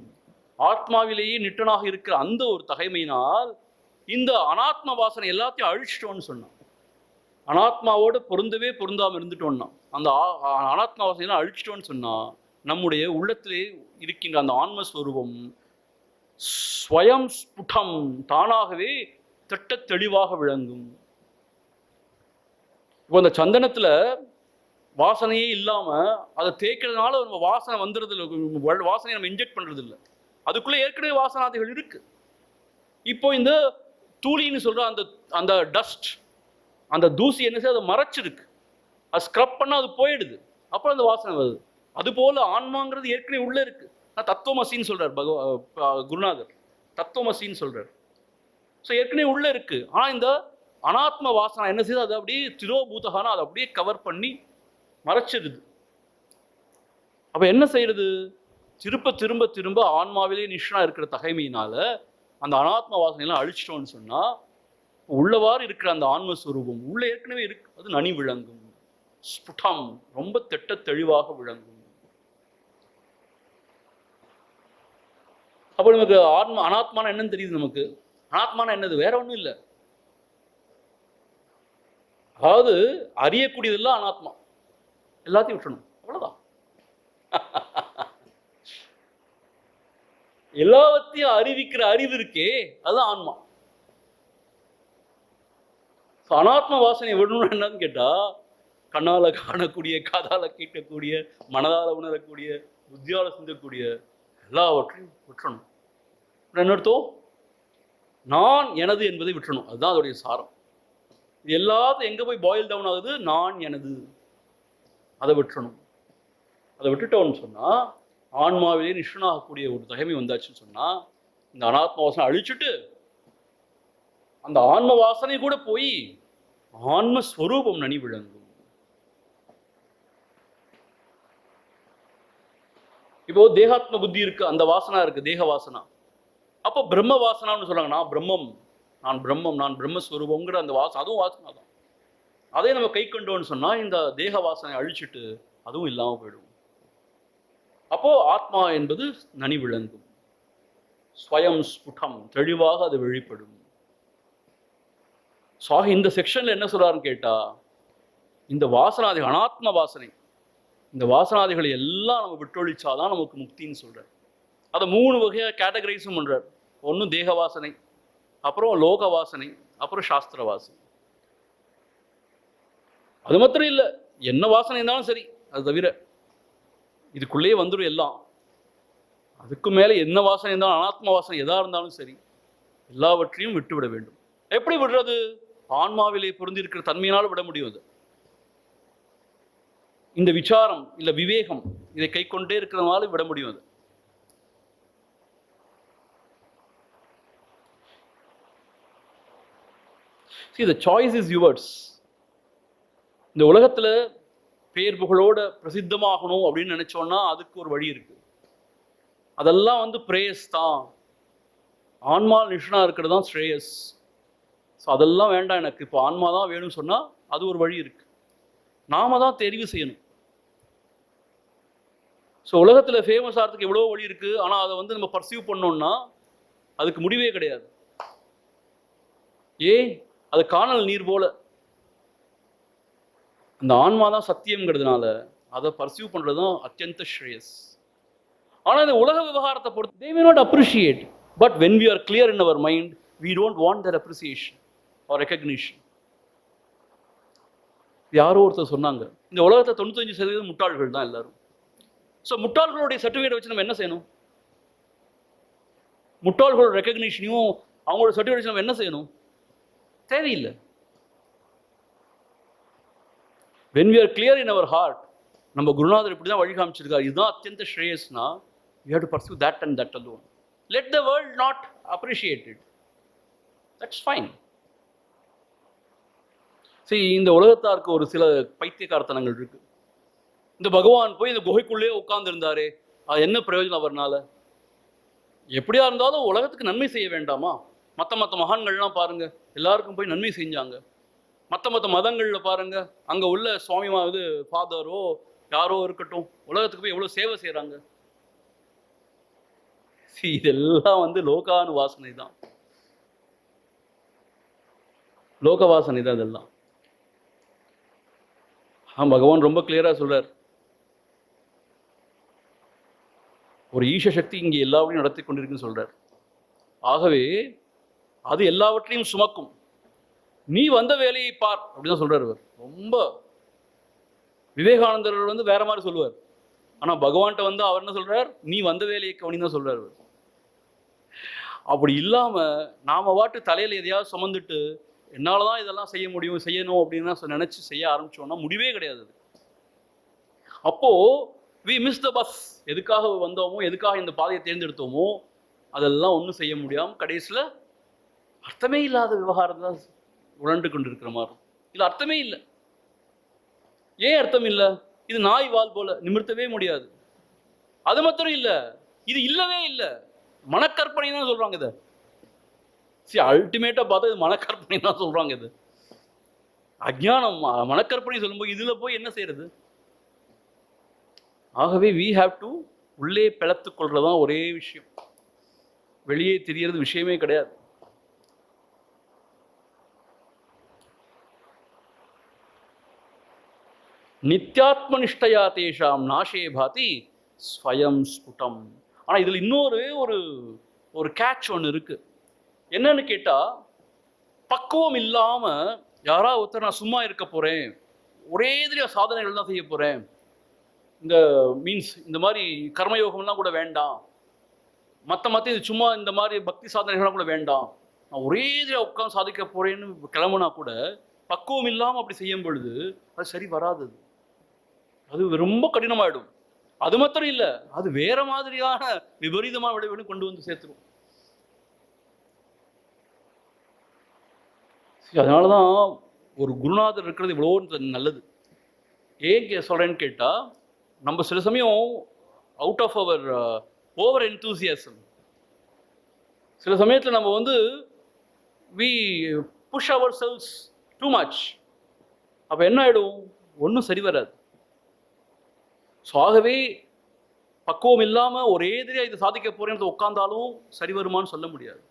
ஆத்மாவிலேயே நிட்டனாக இருக்கிற அந்த ஒரு தகைமையினால் இந்த அனாத்ம வாசனை எல்லாத்தையும் அழிச்சிட்டோன்னு சொன்னான். அனாத்மாவோடு பொருந்தவே பொருந்தாமல் இருந்துட்டோம்னா, அந்த அனாத்மா வாசனையெல்லாம் அழிச்சிட்டோன்னு சொன்னா, நம்முடைய உள்ளத்திலே இருக்கின்ற அந்த ஆன்மஸ்வரூபம் ஸ்வயம் ஸ்புடம் தானாகவே திட்ட தெளிவாக விளங்கும். இப்போ அந்த சந்தனத்துல வாசனையே இல்லாம அதை தேய்க்கிறதுனால நம்ம வாசனை வந்துடுறது இல்லை, வாசனையை நம்ம இன்ஜெக்ட் பண்றது இல்லை. அதுக்குள்ள ஏற்கனவே வாசனாதிகள் இருக்கு. இப்போ இந்த தூளின்னு சொல்ற அந்த அந்த டஸ்ட், அந்த தூசி என்ன செய்ய அதை மறைச்சிருக்கு. அது ஸ்க்ரப் பண்ணா அது போயிடுது, அப்புறம் அந்த வாசனை வருது. அது போல ஆன்மாங்கிறது ஏற்கனவே உள்ள இருக்கு. நான் தத்துவமசின்னு சொல்றார் குருநாதர், தத்துவமசின்னு சொல்றார். ஸோ ஏற்கனவே உள்ள இருக்கு. ஆனா இந்த அனாத்ம வாசனை என்ன செய்யுது? அது அப்படியே திரோபூதகான அதை அப்படியே கவர் பண்ணி மறைச்சிடுது. அப்ப என்ன செய்யறது? திரும்ப திரும்ப திரும்ப ஆன்மாவிலே நிஷ்ணா இருக்கிற தகைமையினால அந்த அனாத்ம வாசனையெல்லாம் அழிச்சிட்டோம்னு சொன்னா உள்ளவாறு இருக்கிற அந்த ஆன்மஸ்வரூபம் உள்ள ஏற்கனவே இருக்கு. அது நனி விளங்கும், ஸ்புடம், ரொம்ப திட்ட தெளிவாக விளங்கும். அப்போ நமக்கு அனாத்மான என்னன்னு தெரியுது. நமக்கு அனாத்மான என்னது? வேற ஒன்றும் இல்லை. அதாவது அறியக்கூடியதெல்லாம் அனாத்மா, எல்லாத்தையும் விட்டுணும், அவ்வளவுதான். எல்லாத்தையும் அறிவிக்கிற அறிவு இருக்கே, அதுதான் ஆன்மா. அனாத்ம வாசனை விடணும் என்னன்னு கேட்டா, கண்ணால காணக்கூடிய, காதால கேட்கக்கூடிய, மனதால உணரக்கூடிய, புத்தியால சிந்தக்கூடிய எல்லாவற்றையும் விட்டுறணும். என்ன அர்த்தம்? நான் எனது என்பதை விட்டுறணும். அதுதான் அதோடைய சாரம். இது எல்லாத்தையும் எங்க போய் பாயில் டவுன் ஆகுது? நான் எனது, அதை விட்டுறணும். அதை விட்டுட்டோம்னு சொன்னா ஆன்மாவிலே நிஷ்ணாகக்கூடிய ஒரு தகைமை வந்தாச்சுன்னு சொன்னா இந்த அனாத்ம வாசனை அழிச்சுட்டு அந்த ஆன்ம வாசனை கூட போய் ஆன்மஸ்வரூபம் நனி விளங்கும். இப்போ தேகாத்ம புத்தி இருக்கு, அந்த வாசனா இருக்கு, தேக வாசனா. அப்போ பிரம்ம வாசனான்னு சொல்றாங்க. நான் பிரம்மம், நான் பிரம்மம், நான் பிரம்மஸ்வரூபங்கிற அந்த வாசனை, அதுவும் வாசனா தான். அதே நம்ம கை கொண்டோன்னு சொன்னா இந்த தேக வாசனை அழிச்சுட்டு அதுவும் இல்லாமல் போயிடும். அப்போ ஆத்மா என்பது நனி விளங்கும், ஸ்வயம் ஸ்புடம், தெளிவாக அது வெளிப்படும். சாக இந்த செக்ஷன்ல என்ன சொல்றாருன்னு கேட்டா, இந்த வாசனாதிகள், அனாத்ம வாசனை, இந்த வாசனாதிகளை எல்லாம் நம்ம விட்டொழிச்சாதான் நமக்கு முக்தின்னு சொல்றார். அதை 3 வகையா கேட்டகரைஸும் பண்றார். ஒன்றும் தேக வாசனை, அப்புறம் லோக வாசனை, அப்புறம் சாஸ்திர வாசனை. அது மாத்திரம் இல்லை, என்ன வாசனை இருந்தாலும் சரி, அது தவிர இதுக்குள்ளேயே வந்துடும் எல்லாம். அதுக்கு மேலே என்ன வாசனை இருந்தாலும், அனாத்ம வாசனை எதா இருந்தாலும் சரி, எல்லாவற்றையும் விட்டுவிட வேண்டும். எப்படி விடுறது? ஆன்மாவிலே பொருந்திருக்கிற தன்மையினால் விட முடியும். அது இந்த விசாரம் இல்ல விவேகம் இதை கை கொண்டே இருக்கிறதுனால விட முடியும். அது See, the choice is yours. இந்த உலகத்துல பேர் புகழோட பிரசித்தமாகணும் அப்படின்னு நினைச்சோம்னா அதுக்கு ஒரு வழி இருக்கு. அதெல்லாம் பிரேயஸ் தான். ஆன்மா நிஷ்ணா இருக்கிறது தான் ஸ்ரேயஸ். ஸோ அதெல்லாம் வேண்டாம், எனக்கு இப்போ ஆன்மா தான் வேணும்னு சொன்னால் அது ஒரு வழி இருக்கு. நாம தான் தெரிவு செய்யணும். ஸோ உலகத்தில் ஃபேமஸ் ஆகிறதுக்கு எவ்வளோ வழி இருக்கு. ஆனால் அதை வந்து நம்ம பர்சீவ் பண்ணோம்னா அதுக்கு முடிவே கிடையாது. ஏன்? அது காணல் நீர் போல. அந்த ஆன்மா தான் சத்தியம்ங்கிறதுனால அதை பர்சீவ் பண்றது தான் அத்தியந்த ஸ்ரேயஸ். ஆனால் இந்த உலக விவகாரத்தை பொறுத்து they may not appreciate, but when we are clear in our mind, we don't want that appreciation or recognition. யாரோ ஒருத்தர் சொன்னாங்க, இந்த உலகத்தில் 95% முட்டாள்கள் தான் எல்லாரும். ஸோ முட்டாள்களுடைய சர்டிஃபிகேட் வச்சு நம்ம என்ன செய்யணும்? முட்டாள்களோட ரெக்கக்னிஷனையும் அவங்களோட சர்டிஃபிகேட் வச்சு நம்ம என்ன செய்யணும்? தேவையில்லை. when we are clear in our heart, நம்ம குருநாதர் இப்படி தான் வழி காமிச்சிருக்காரு, இதுதான் அத்தியந்த ஸ்ரேயஸ்னா, we have to pursue that and that alone. Let the world not appreciate it. That's fine. See, இந்த உலகத்தாருக்கு ஒரு சில பைத்தியக்காரத்தனங்கள் இருக்கு. இந்த பகவான் போய் இந்த குகைக்குள்ளே உட்கார்ந்து இருந்தாரே, அது என்ன பிரயோஜனம் அவர்னால? எப்படியா இருந்தாலும் உலகத்துக்கு நன்மை செய்ய வேண்டாமா? மற்ற மகான்கள்லாம் பாருங்க, எல்லாருக்கும் போய் நன்மை செஞ்சாங்க. மற்ற மதங்களில் பாருங்க, அங்கே உள்ள சுவாமிமா இது ஃபாதரோ யாரோ இருக்கட்டும், உலகத்துக்கு போய் எவ்வளோ சேவை செய்கிறாங்க. இதெல்லாம் வந்து லோகானு வாசனை தான், லோக வாசனை தான் இதெல்லாம். பகவான் ரொம்ப கிளியரா சொல்றார், ஒரு ஈஷ சக்தி இங்கே எல்லாவற்றையும் நடத்தி கொண்டிருக்குன்னு சொல்றார். ஆகவே அது எல்லாவற்றையும் சுமக்கும், நீ வந்த வேலையை பார் அப்படிதான் சொல்றாரு. ரொம்ப விவேகானந்தர் வந்து வேற மாதிரி சொல்லுவார். ஆனா பகவான்கிட்ட வந்து அவர் என்ன சொல்றார்? நீ வந்த வேலையை கவனி தான் சொல்றாரு. அப்படி இல்லாம நாம வாட்டு தலையில எதையாவது சுமந்துட்டு என்னாலதான் இதெல்லாம் செய்ய முடியும், செய்யணும் அப்படின்னு நினைச்சு செய்ய ஆரம்பிச்சோம்னா முடிவே கிடையாது. அப்போ we miss the bus. எதுக்காக வந்தோமோ, எதுக்காக இந்த பாதையை தேர்ந்தெடுத்தோமோ, அதெல்லாம் ஒன்றும் செய்ய முடியாம கடைசியில் அர்த்தமே இல்லாத விவகாரம் தான் உழண்டு கொண்டிருக்கிற மாதிரி. இதுல அர்த்தமே இல்லை. ஏன் அர்த்தம் இல்லை? இது நாய் வால் போல நிமிர்த்தவே முடியாது. அது மாத்திரம் இல்லை, இது இல்லவே இல்லை. மனக்கற்பனை தான் சொல்றாங்க இதை. அல்டிமேட்டா பார்த்தா இது மனக்கற்பனை தான் சொல்றாங்க. இது அஜ்ஞானம். மனக்கற்பனை சொல்லும்போது இதுல போய் என்ன செய்யறது? ஆகவே we have to உள்ளே பிளத்து கொள்றதுதான் ஒரே விஷயம், வெளியே தெரியறது விஷயமே கிடையாது. நித்யாத்ம நிஷ்டயா தேஷாம் நாஷே பாதி ஸ்வயம் ஸ்புடம். ஆனா இதுல இன்னொரு ஒரு கேட்ச் ஒன்று இருக்கு. என்னன்னு கேட்டா, பக்குவம் இல்லாம யாராவது ஒருத்தர் நான் சும்மா இருக்க போறேன், ஒரே எதிரியா சாதனைகள் தான் செய்ய போறேன், இந்த மீன்ஸ் இந்த மாதிரி கர்மயோகம்லாம் கூட வேண்டாம், மற்ற இது சும்மா இந்த மாதிரி பக்தி சாதனைகள்லாம் கூட வேண்டாம், நான் ஒரே எதிரியா உட்காந்து சாதிக்க போறேன்னு கிளம்புனா கூட பக்குவம் இல்லாம அப்படி செய்யும் பொழுது அது சரி வராது. அது ரொம்ப கடினமாயிடும். அது மாத்திரம் இல்லை, அது வேற மாதிரியான விபரீதமான விளைவுகளும் கொண்டு வந்து சேர்த்துரும். அதனாலதான் ஒரு குருநாதர் இருக்கிறது இவ்வளோ நல்லது. ஏன் சொல்றேன்னு கேட்டா, நம்ம சில சமயம் out of our over enthusiasm, சில சமயத்தில் நம்ம வந்து we push ourselves too much. அப்போ என்ன ஆகிடும்? ஒன்றும் சரி வராது. ஸோ ஆகவே பக்குவம் இல்லாமல் ஒரே எதிரியாக இதை சாதிக்க போறேன்னு உட்காந்தாலும் சரி வருமானு சொல்ல முடியாது.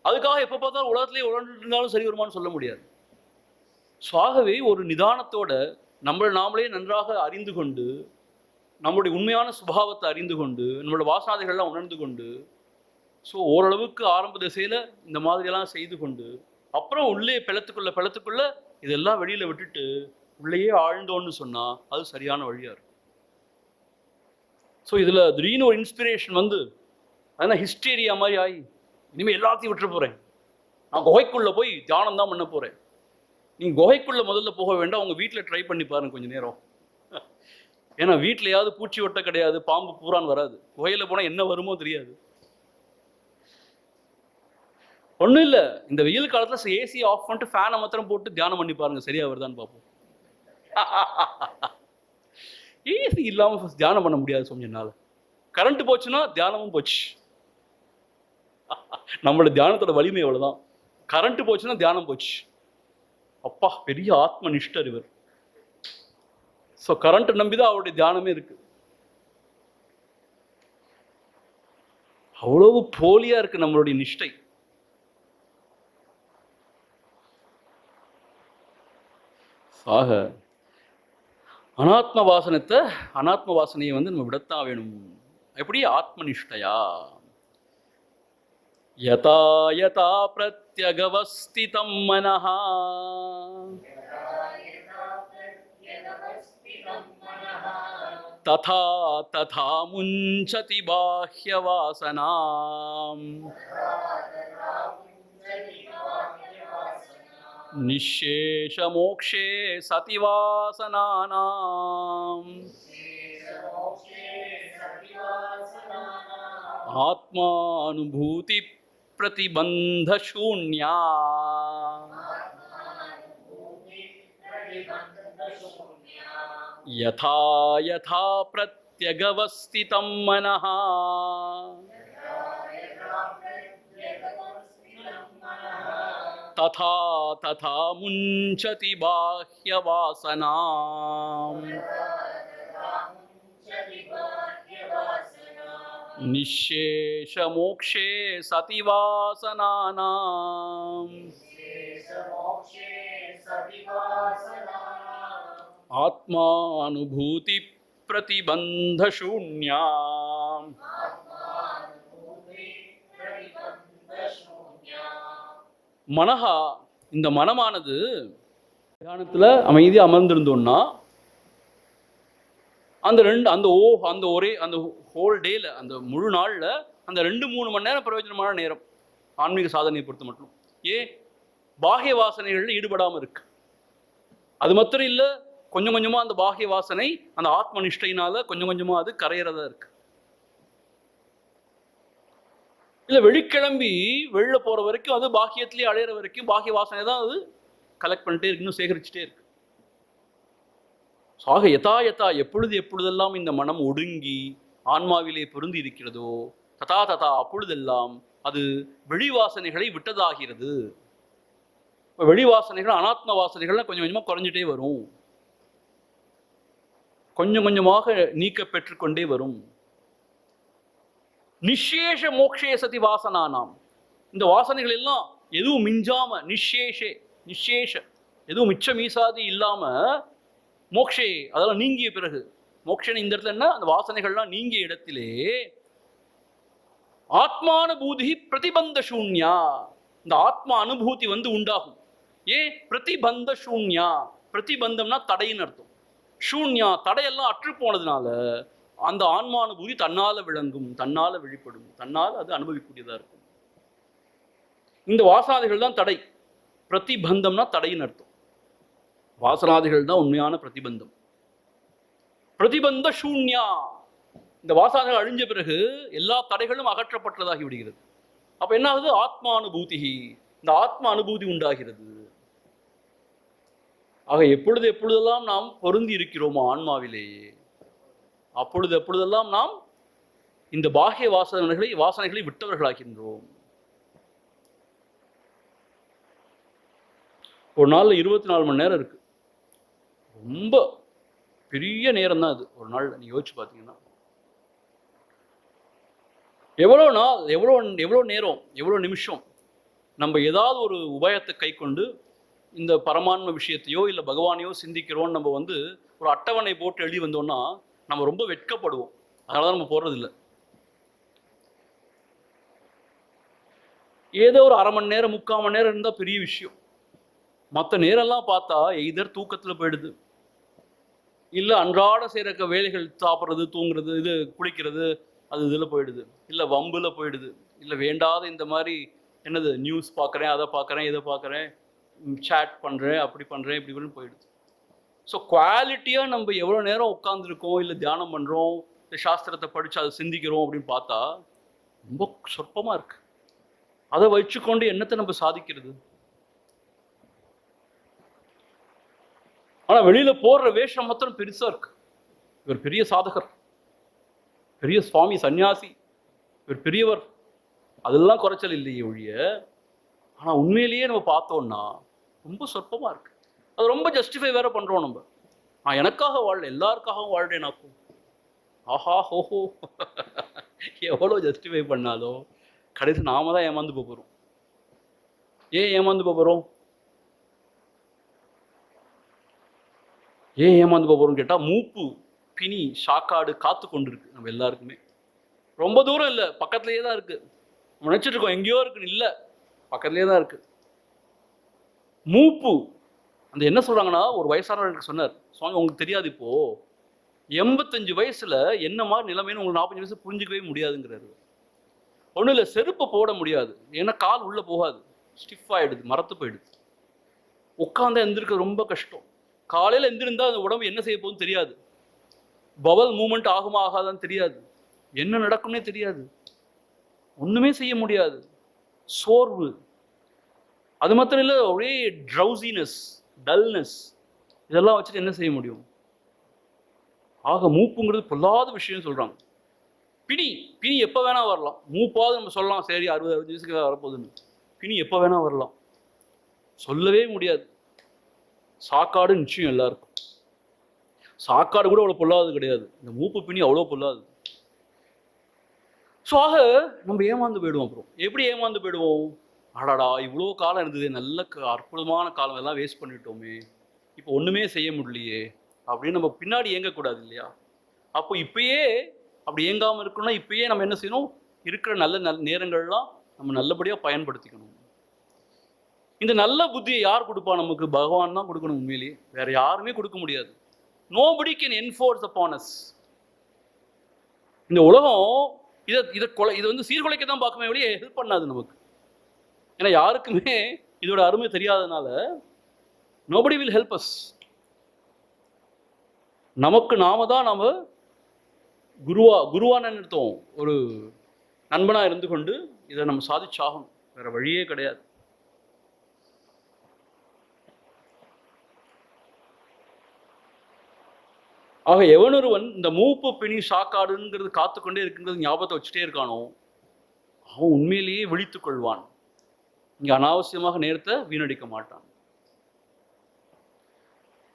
அதுக்காக எப்போ பார்த்தாலும் உலகத்திலே உழண்டு இருந்தாலும் சரி வருமானு சொல்ல முடியாது. ஸோ ஆகவே ஒரு நிதானத்தோட நம்மளை நாமளே நன்றாக அறிந்து கொண்டு, நம்மளுடைய உண்மையான சுபாவத்தை அறிந்து கொண்டு, நம்மளோட வாசனாதைகள்லாம் உணர்ந்து கொண்டு, ஸோ ஓரளவுக்கு ஆரம்ப திசையில் இந்த மாதிரியெல்லாம் செய்து கொண்டு, அப்புறம் உள்ளே பிளத்துக்குள்ள இதெல்லாம் வெளியில விட்டுட்டு உள்ளேயே ஆழ்ந்தோன்னு சொன்னா அது சரியான வழியா இருக்கும். ஸோ இதுல திடீர்னு ஒரு இன்ஸ்பிரேஷன் வந்து அதனால் ஹிஸ்டீரியா மாதிரி ஆகி இனிமேல் எல்லாத்தையும் விட்டுற போறேன், நான் குகைக்குள்ள போய் தியானம் தான் பண்ண போறேன். நீங்க குகைக்குள்ள முதல்ல போக வேண்டாம், உங்க வீட்டில் ட்ரை பண்ணி பாருங்க கொஞ்ச நேரம். ஏன்னா வீட்லையாவது பூச்சி ஒட்ட கிடையாது, பாம்பு பூரான் வராது. குகையில போனா என்ன வருமோ தெரியாது. ஒன்றும் இல்லை, இந்த வெயில் காலத்தில் ஏசி ஆஃப் பண்ணிட்டு ஃபேனை மாத்திரம் போட்டு தியானம் பண்ணி பாருங்க, சரியா வருதான்னு பார்ப்போம். ஏசி இல்லாமல் தியானம் பண்ண முடியாது கொஞ்ச கரண்ட் போச்சுன்னா தியானமும் போச்சு. நம்மளோட தியானத்தோட வலிமை எவ்வளவுதான். கரண்ட் போச்சுன்னா தியானம் போச்சு. அப்பா பெரிய ஆத்ம நிஷ்டர் இவர். ஸோ கரண்ட் நம்பிதான் அவருடைய தியானமே இருக்கு. அவ்வளவு போலியா இருக்கு நம்மளுடைய நிஷ்டை. ஆக அனாத்ம வாசனையை நம்ம விடத்தான் வேணும். எப்படி? ஆத்மனிஷ்டையா. யதா யதா பிரத்யகவஸ்திதம் மனஹ ததா ததா முஞ்சதி பாஹ்யவாசனாம் நிஷேஷ மோக்ஷே சதி வாசனானாம் ஆத்மானுபூதி பிரதிபந்த சூன்யா. யதா யதா பிரத்யகவஸ்திதம் மனஹ ததா ததா முஞ்சதி பாஹ்யவாசனாம் நிஷேஷ மோக்ஷே சதி வாசனானாம் ஆத்மானுபூதி பிரதிபந்த சூன்யா. மனஹா, இந்த மனமானது தியானத்துல அமைதியா அமர்ந்திருந்தோம்னா அந்த ஹோல் டேல, அந்த முழு நாள்ல அந்த 2-3 மணி நேரம் பிரயோஜனமான நேரம் ஆன்மீக சாதனையை பொறுத்த மட்டும். பாஹ்ய வாசனைகள்ல ஈடுபடாம இருக்கு. அது மாத்திரம் இல்ல, கொஞ்சம் கொஞ்சமா அந்த பாஹ்ய வாசனை அந்த ஆத்ம நிஷ்டையினால கொஞ்சம் கொஞ்சமா அது கரையிறதா இருக்கு. இல்ல வெளிக்கிளம்பி வெளில போற வரைக்கும் அது பாக்கியத்திலேயே அடையிற வரைக்கும் பாக்கிய வாசனை தான் அது கலெக்ட் பண்ணிட்டே இருக்கு, இன்னும் சேகரிச்சுட்டே இருக்கு. ஆக யதா யதா எப்பொழுதெல்லாம் இந்த மனம் ஒடுங்கி ஆன்மாவிலே பொருந்தி இருக்கிறதோ ததா ததா அப்பொழுதெல்லாம் அது வெளிவாசனைகளை விட்டதாகிறது. வெளிவாசனைகள் அனாத்ம வாசனைகள் கொஞ்சம் கொஞ்சமா குறைஞ்சிட்டே வரும், கொஞ்சம் கொஞ்சமாக நீக்க பெற்றுக்கொண்டே வரும். நிஷேஷ மோக்ஷே சதி வாசனானாம், இந்த வாசனைகள் எல்லாம் எதுவும் மிஞ்சாம நிஷேஷ எதுவும் மிச்ச மீசாதி இல்லாம மோக்ஷே அதெல்லாம் நீங்கிய பிறகு, மோக்ஷன் இந்த இடத்துல என்ன, அந்த வாசனைகள்லாம் நீங்கிய இடத்திலே ஆத்மானுபூதி பிரதிபந்த சூன்யா, இந்த ஆத்மா அனுபூதி உண்டாகும். பிரதிபந்த சூன்யா, பிரதிபந்தம்னா தடைன்னு அர்த்தம். சூன்யா தடையெல்லாம் அற்று போனதுனால அந்த ஆன்மானுபூதி தன்னால விளங்கும், தன்னால வெளிப்படும், தன்னால் அது அனுபவிக்கூடியதா இருக்கும். இந்த வாசனாதிகள் தான் தடை. பிரதிபந்தம்னா தடைன்னு அர்த்தம். வாசனாதிகள் தான் உண்மையான பிரதிபந்தம். பிரதிபந்த சூன்யா, இந்த வாசனாதிகள் அழிஞ்ச பிறகு எல்லா தடைகளும் அகற்றப்பட்டதாகி விடுகிறது. அப்ப என்ன ஆகுது? ஆத்மானுபூதி, இந்த ஆத்மா அனுபூதி உண்டாகிறது. ஆக எப்பொழுதெல்லாம் நாம் பொருந்தி இருக்கிறோமோ ஆன்மாவிலேயே, அப்பொழுதெல்லாம் நாம் இந்த பாஹ்ய வாசனைகளை விட்டவர்களாகின்றோம். ஒரு நாள்ல 24 மணி நேரம் இருக்கு. ரொம்ப பெரிய நேரம் தான் அது. ஒரு நாள் நீங்க யோசிச்சு பார்த்தீங்கன்னா எவ்வளவு நாள், எவ்வளவு நேரம், எவ்வளவு நிமிஷம் நம்ம ஏதாவது ஒரு உபாயத்தை கை கொண்டு இந்த பரமான்ம விஷயத்தையோ இல்லை பகவானையோ சிந்திக்கிறோம். நம்ம ஒரு அட்டவணை போட்டு எழுதி வந்தோம்னா நம்ம ரொம்ப வெட்கப்படுவோம். அதனாலதான் நம்ம போடுறதில்லை. ஏதோ ஒரு 1/2 மணி நேரம் 3/4 மணி நேரம் இருந்தா பெரிய விஷயம். மற்ற நேரம்லாம் பார்த்தா எய்தர் தூக்கத்துல போயிடுது, இல்லை அன்றாட செய்கிற வேலைகள், சாப்பிட்றது, தூங்குறது, இது குளிக்கிறது, அது இதில் போயிடுது, இல்லை வம்புல போயிடுது, இல்லை வேண்டாத இந்த மாதிரி என்னது நியூஸ் பார்க்குறேன், அதை பார்க்குறேன், இதை பார்க்குறேன், சேட் பண்ணுறேன், அப்படி பண்ணுறேன், இப்படி இப்படின்னு போயிடுது. ஸோ குவாலிட்டியாக நம்ம எவ்வளோ நேரம் உட்காந்துருக்கோம், இல்லை தியானம் பண்ணுறோம், இல்லை சாஸ்திரத்தை படித்து அதை சிந்திக்கிறோம் அப்படின்னு பார்த்தா ரொம்ப சொற்பமாக இருக்கு. அதை வச்சுக்கொண்டு என்னத்தை நம்ம சாதிக்கிறது? ஆனால் வெளியில் போடுற வேஷம் மாத்திரம் பெருசாக இருக்கு. இவர் பெரிய சாதகர், பெரிய சுவாமி சன்னியாசி, இவர் பெரியவர், அதெல்லாம் குறைச்சல் இல்லையே ஒழிய ஆனால் உண்மையிலேயே நம்ம பார்த்தோம்னா ரொம்ப சொற்பமாக இருக்கு. அது ரொம்ப ஜஸ்டிஃபை வேற பண்ணுறோம் நம்ம. நான் எனக்காக வாழல, எல்லாருக்காகவும் வாழ்றேனாக்கும். ஆஹா ஹோஹோ எவ்வளோ ஜஸ்டிஃபை பண்ணாலும் கடைசி நாம தான் ஏமாந்து போகிறோம். ஏன் ஏமாந்து போகிறோம்? ஏன் ஏமாந்து போகிறோம்னு கேட்டால், மூப்பு பிணி சாக்காடு காத்து கொண்டு இருக்கு நம்ம எல்லாருக்குமே. ரொம்ப தூரம் இல்லை, பக்கத்துலேயே தான் இருக்கு. நினைச்சிட்டு இருக்கோம் எங்கேயோ இருக்குன்னு, இல்லை, பக்கத்துலேயே தான் இருக்கு மூப்பு. அந்த என்ன சொல்றாங்கன்னா, ஒரு வயசானவர்களுக்கு சொன்னார், சுவாமி உங்களுக்கு தெரியாது, இப்போ 85 வயசுல என்ன மாதிரி நிலைமைன்னு உங்களுக்கு 45 வயசு புரிஞ்சுக்கவே முடியாதுங்கிறாரு. ஒன்றும் இல்லை, செருப்பை போட முடியாது, ஏன்னா கால் உள்ள போகாது, ஸ்டிஃப் ஆயிடுது, மரத்து போயிடுது. உட்காந்தா எந்திருக்க ரொம்ப கஷ்டம். காலையில் எந்திருந்தா அந்த உடம்பு என்ன செய்ய போகுதுன்னு தெரியாது, பவல் மூமெண்ட் ஆகுமா ஆகாதான்னு தெரியாது, என்ன நடக்கும்னே தெரியாது, ஒண்ணுமே செய்ய முடியாது, சோர்வு. அது மாத்திரம் இல்லை, ஒரே ட்ரௌசினஸ், டல்னஸ், இதெல்லாம் வச்சுட்டு என்ன செய்ய முடியும்? ஆக மூப்புங்கிறது பொல்லாத விஷயம் சொல்றாங்க. பிணி, பிணி எப்போ வேணா வரலாம். மூப்பாவது நம்ம சொல்லலாம், சரி 60-65 வயசுக்கு வரப்போகுதுன்னு. பிணி எப்போ வேணா வரலாம், சொல்லவே முடியாது. சாக்காடு நிச்சயம் எல்லாருக்கும். சாக்காடு கூட அவ்வளோ பொல்லாது கிடையாது, இந்த மூப்பு பிணி அவ்வளோ பொல்லாது. ஸோ ஆக நம்ம ஏமாந்து போயிடுவோம். அப்புறம் எப்படி ஏமாந்து போயிடுவோம்? அடாடா இவ்வளோ காலம் இருந்தது, நல்ல அற்புதமான காலம், எல்லாம் வேஸ்ட் பண்ணிட்டோமே, இப்போ ஒன்றுமே செய்ய முடியலையே அப்படின்னு நம்ம பின்னாடி ஏங்கக்கூடாது இல்லையா? அப்போ இப்பயே அப்படி ஏங்காமல் இருக்கணும்னா இப்பயே நம்ம என்ன செய்யணும்? இருக்கிற நல்ல நேரங்கள்லாம் நம்ம நல்லபடியாக பயன்படுத்திக்கணும். இந்த நல்ல புத்தியை யார் கொடுப்பா நமக்கு? பகவான் தான் கொடுக்கணும். உண்மையிலேயே வேற யாருமே கொடுக்க முடியாது. Nobody can enforce upon us. இந்த உலகம் இதை வந்து சீர்குலைக்க தான் பார்க்குமே வெளியே ஹெல்ப் பண்ணாது நமக்கு. ஏன்னா யாருக்குமே இதோட அருமை தெரியாதனால நோபடி வில் ஹெல்ப் அஸ். நமக்கு நாம தான் நம்ம குருவான நிறுத்தோம், ஒரு நண்பனா இருந்து கொண்டு இதை நம்ம சாதிச்சாகணும், வேற வழியே கிடையாது. ஆக எவனொருவன் இந்த மூப்பு பிணி சாக்காடுங்கிறது காத்துக்கொண்டே இருக்குங்கிறது ஞாபகத்தை வச்சுட்டே இருக்கானோ அவன் உண்மையிலேயே விழித்துக் கொள்வான். இங்க அனாவசியமாக நேரத்தை வீணடிக்க மாட்டான்.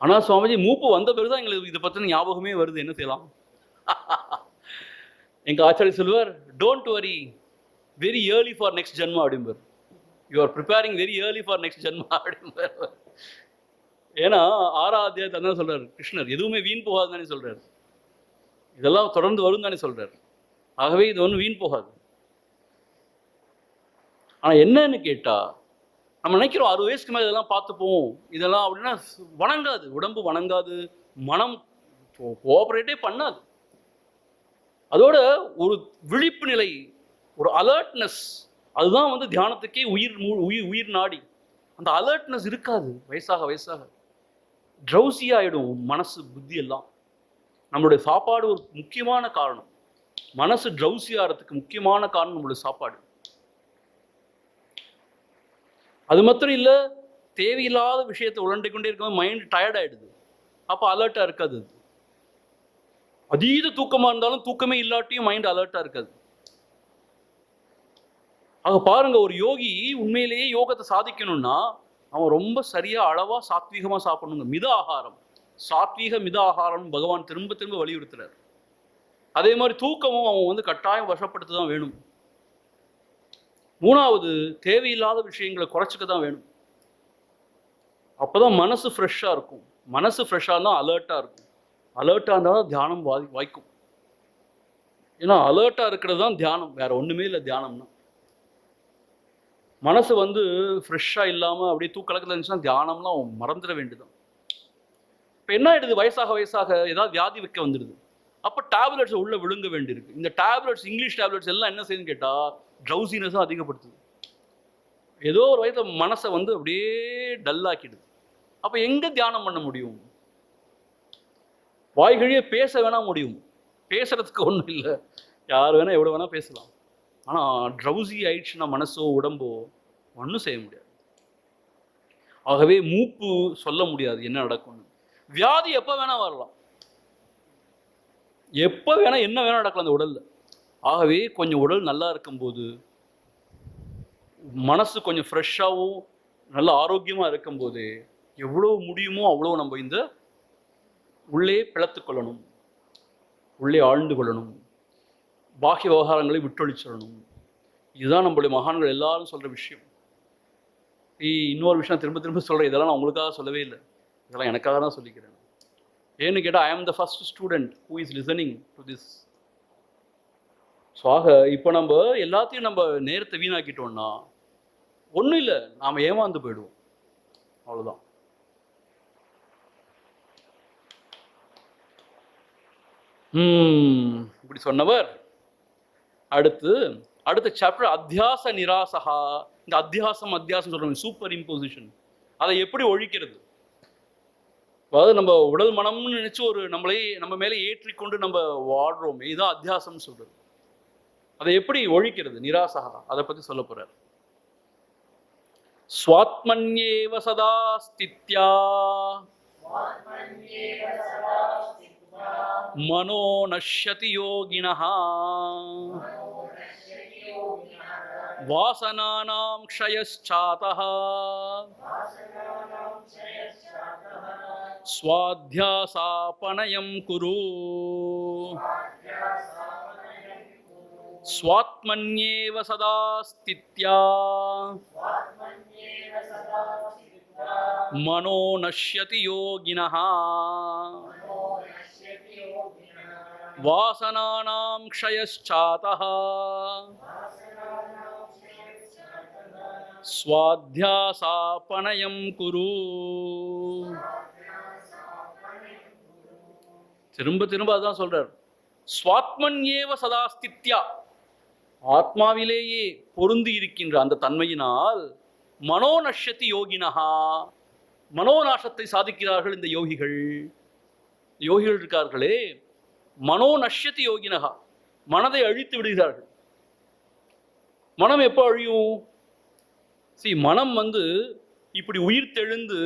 ஆனா சுவாமிஜி மூப்பு வந்த பிறகுதான் எங்களுக்கு இதை பத்தின ஞாபகமே வருது, என்ன செய்யலாம்? எங்க ஆச்சாரிய சொல்வார், don't worry very early for next ஜென்மா அப்படிம்பார். You are preparing very early for next ஜென்மா அப்படிம்பார். ஏன்னா 6ஆம் அத்தியாயத்தை தான் சொல்றாரு கிருஷ்ணர், எதுவுமே வீண் போகாது தானே சொல்றாரு, இதெல்லாம் தொடர்ந்து வரும் தானே சொல்றாரு. ஆகவே இது ஒன்றும் வீண் போகாது. ஆனா என்னன்னு கேட்டா, நம்ம நினைக்கிறோம் 60 வயசுக்கு மேலே இதெல்லாம் பார்த்துப்போம், இதெல்லாம் அப்படின்னா வணங்காது, உடம்பு வணங்காது, மனம் கோஆபரேட்டே பண்ணாது. அதோட ஒரு விழிப்பு நிலை, ஒரு அலர்ட்னஸ், அதுதான் வந்து தியானத்துக்கே உயிர் நாடி. அந்த அலர்ட்னஸ் இருக்காது. வயசாக வயசாக ட்ரௌசி ஆயிடும் மனசு புத்தி எல்லாம். நம்மளுடைய சாப்பாடு ஒரு முக்கியமான காரணம். மனசு ட்ரௌசி ஆகிறதுக்கு முக்கியமான காரணம் நம்மளுடைய சாப்பாடு. அது மாத்திரம் இல்லை, தேவையில்லாத விஷயத்தை உழண்டை கொண்டே இருக்கும்போது மைண்ட் டயர்ட் ஆயிடுது. அப்போ அலர்ட்டா இருக்காது. அதீத தூக்கமா இருந்தாலும் தூக்கமே இல்லாட்டியும் மைண்ட் அலர்ட்டா இருக்காது. ஆக பாருங்க, ஒரு யோகி உண்மையிலேயே யோகத்தை சாதிக்கணும்னா அவன் ரொம்ப சரியா அளவா சாத்வீகமா சாப்பிடணுங்க. மித ஆகாரம், சாத்வீக மித ஆகாரம் பகவான் திரும்ப திரும்ப வலியுறுத்துறார். அதே மாதிரி தூக்கமும் அவன் வந்து கட்டாயம் வசப்படுத்த தான் வேணும். 3வது, தேவையில்லாத விஷயங்களை குறைச்சிக்க தான் வேணும். அப்போதான் மனசு ஃப்ரெஷ்ஷாக இருக்கும். மனசு ஃப்ரெஷ்ஷாக இருந்தால் அலர்ட்டாக இருக்கும். அலர்ட்டாக இருந்தால் தான் தியானம் வாய்க்கும். ஏன்னா அலர்ட்டாக இருக்கிறது தான் தியானம், வேற ஒன்றுமே இல்லை தியானம்னா. மனசு வந்து ஃப்ரெஷ்ஷாக இல்லாமல் அப்படியே தூக்கலக்கத்தில் இருந்துச்சுன்னா தியானம்லாம் மறந்துட வேண்டியதான். இப்போ என்ன ஆயிடுது, வயசாக வயசாக ஏதாவது வியாதி வைக்க வந்துடுது. அப்போ டேப்லெட்ஸ் உள்ள விழுங்க வேண்டியிருக்கு. இந்த டேப்லெட்ஸ், இங்கிலீஷ் டேப்லெட்ஸ் எல்லாம் என்ன செய்யுதுன்னு கேட்டால் ட்ரௌசினஸும் அதிகப்படுத்துது. ஏதோ ஒரு வயதில் மனசை வந்து அப்படியே டல்லாக்கிடுது. அப்போ எங்கே தியானம் பண்ண முடியும்? வாய்கழியே பேச வேணா முடியும், பேசுறதுக்கு ஒன்றும் இல்லை, யார் வேணா எவ்வளோ வேணா பேசலாம். ஆனால் ட்ரௌசி ஆயிடுச்சுன்னா மனசோ உடம்போ ஒன்றும் செய்ய முடியாது. ஆகவே மூப்பு சொல்ல முடியாது என்ன நடக்கும்னு. வியாதி எப்போ வேணா வரலாம், எப்போ வேணா என்ன வேணா நடக்கலாம் அந்த உடல்ல. ஆகவே கொஞ்சம் உடல் நல்லா இருக்கும்போது மனசு கொஞ்சம் ஃப்ரெஷ்ஷாகவும் நல்ல ஆரோக்கியமாக இருக்கும்போது எவ்வளோ முடியுமோ அவ்வளோ நம்ம இந்த உள்ளே பிளத்து கொள்ளணும், உள்ளே ஆழ்ந்து கொள்ளணும், பாக்கிய விவகாரங்களை விட்டொழிச்சிடணும். இதுதான் நம்மளுடைய மகான்கள் எல்லாரும் சொல்கிற விஷயம். இன்னொரு விஷயம் திரும்ப திரும்ப சொல்கிறேன், இதெல்லாம் நான் உங்களுக்காக சொல்லவே இல்லை, இதெல்லாம் எனக்காக தான் சொல்லிக்கிறேன். ஏன்னு கேட்டால், ஐ ஆம் the first student who is listening to this. So ஆக இப்போ நம்ம எல்லாத்தையும் நம்ம நேரத்தை வீணாக்கிட்டோம்னா ஒன்றும் இல்லை, நாம் ஏமாந்து போயிடுவோம், அவ்வளோதான். இப்படி சொன்னவர் அடுத்த சாப்டர் அத்தியாச நிராசகா. இந்த அத்தியாசம் சொல்றோம், சூப்பர் இம்போசிஷன், அதை எப்படி ஒழிக்கிறது? அதாவது நம்ம உடல் மனம்னு நினைச்சு நம்ம மேலே ஏற்றிக்கொண்டு நம்ம வாடுறோமே, இதுதான் அத்தியாசம் சொல்றது. அதை எப்படி ஒழிக்கிறது? நிராசகா, அதை பத்தி சொல்ல போறார். ஸ்வாத்மன்யேவ சதா ஸ்தித்யா மனோ நஷ்யதி யோகினஹ வாசனானாம் க்ஷயச்சாதஹ ஸ்வாத்யாசாபனயம் குரு. ஸ்வாத்மன்யேவ சதா ஸ்தித்யா மனோ நஷ்யதி யோகினஹ வாசனானாம் க்ஷயச்சாதஹ ஸ்வாத்யாசாபனயம் குரு. திரும்ப திரும்ப அதான் சொல்றார். ஸ்வாத்மன்யேவ சதா ஸ்தித்யா, ஆத்மாவிலேயே பொருந்தி இருக்கின்ற அந்த தன்மையினால் மனோ நஷ்யதி யோகினஹா, மனோநாசத்தை சாதிக்கிறார்கள் இந்த யோகிகள். யோகிகள் இருக்கார்களே, மனோ நஷ்யதி யோகினஹா, மனதை அழித்து விடுகிறார்கள். மனம் எப்போ அழியும்? மனம் இப்படி உயிர் தெழுந்து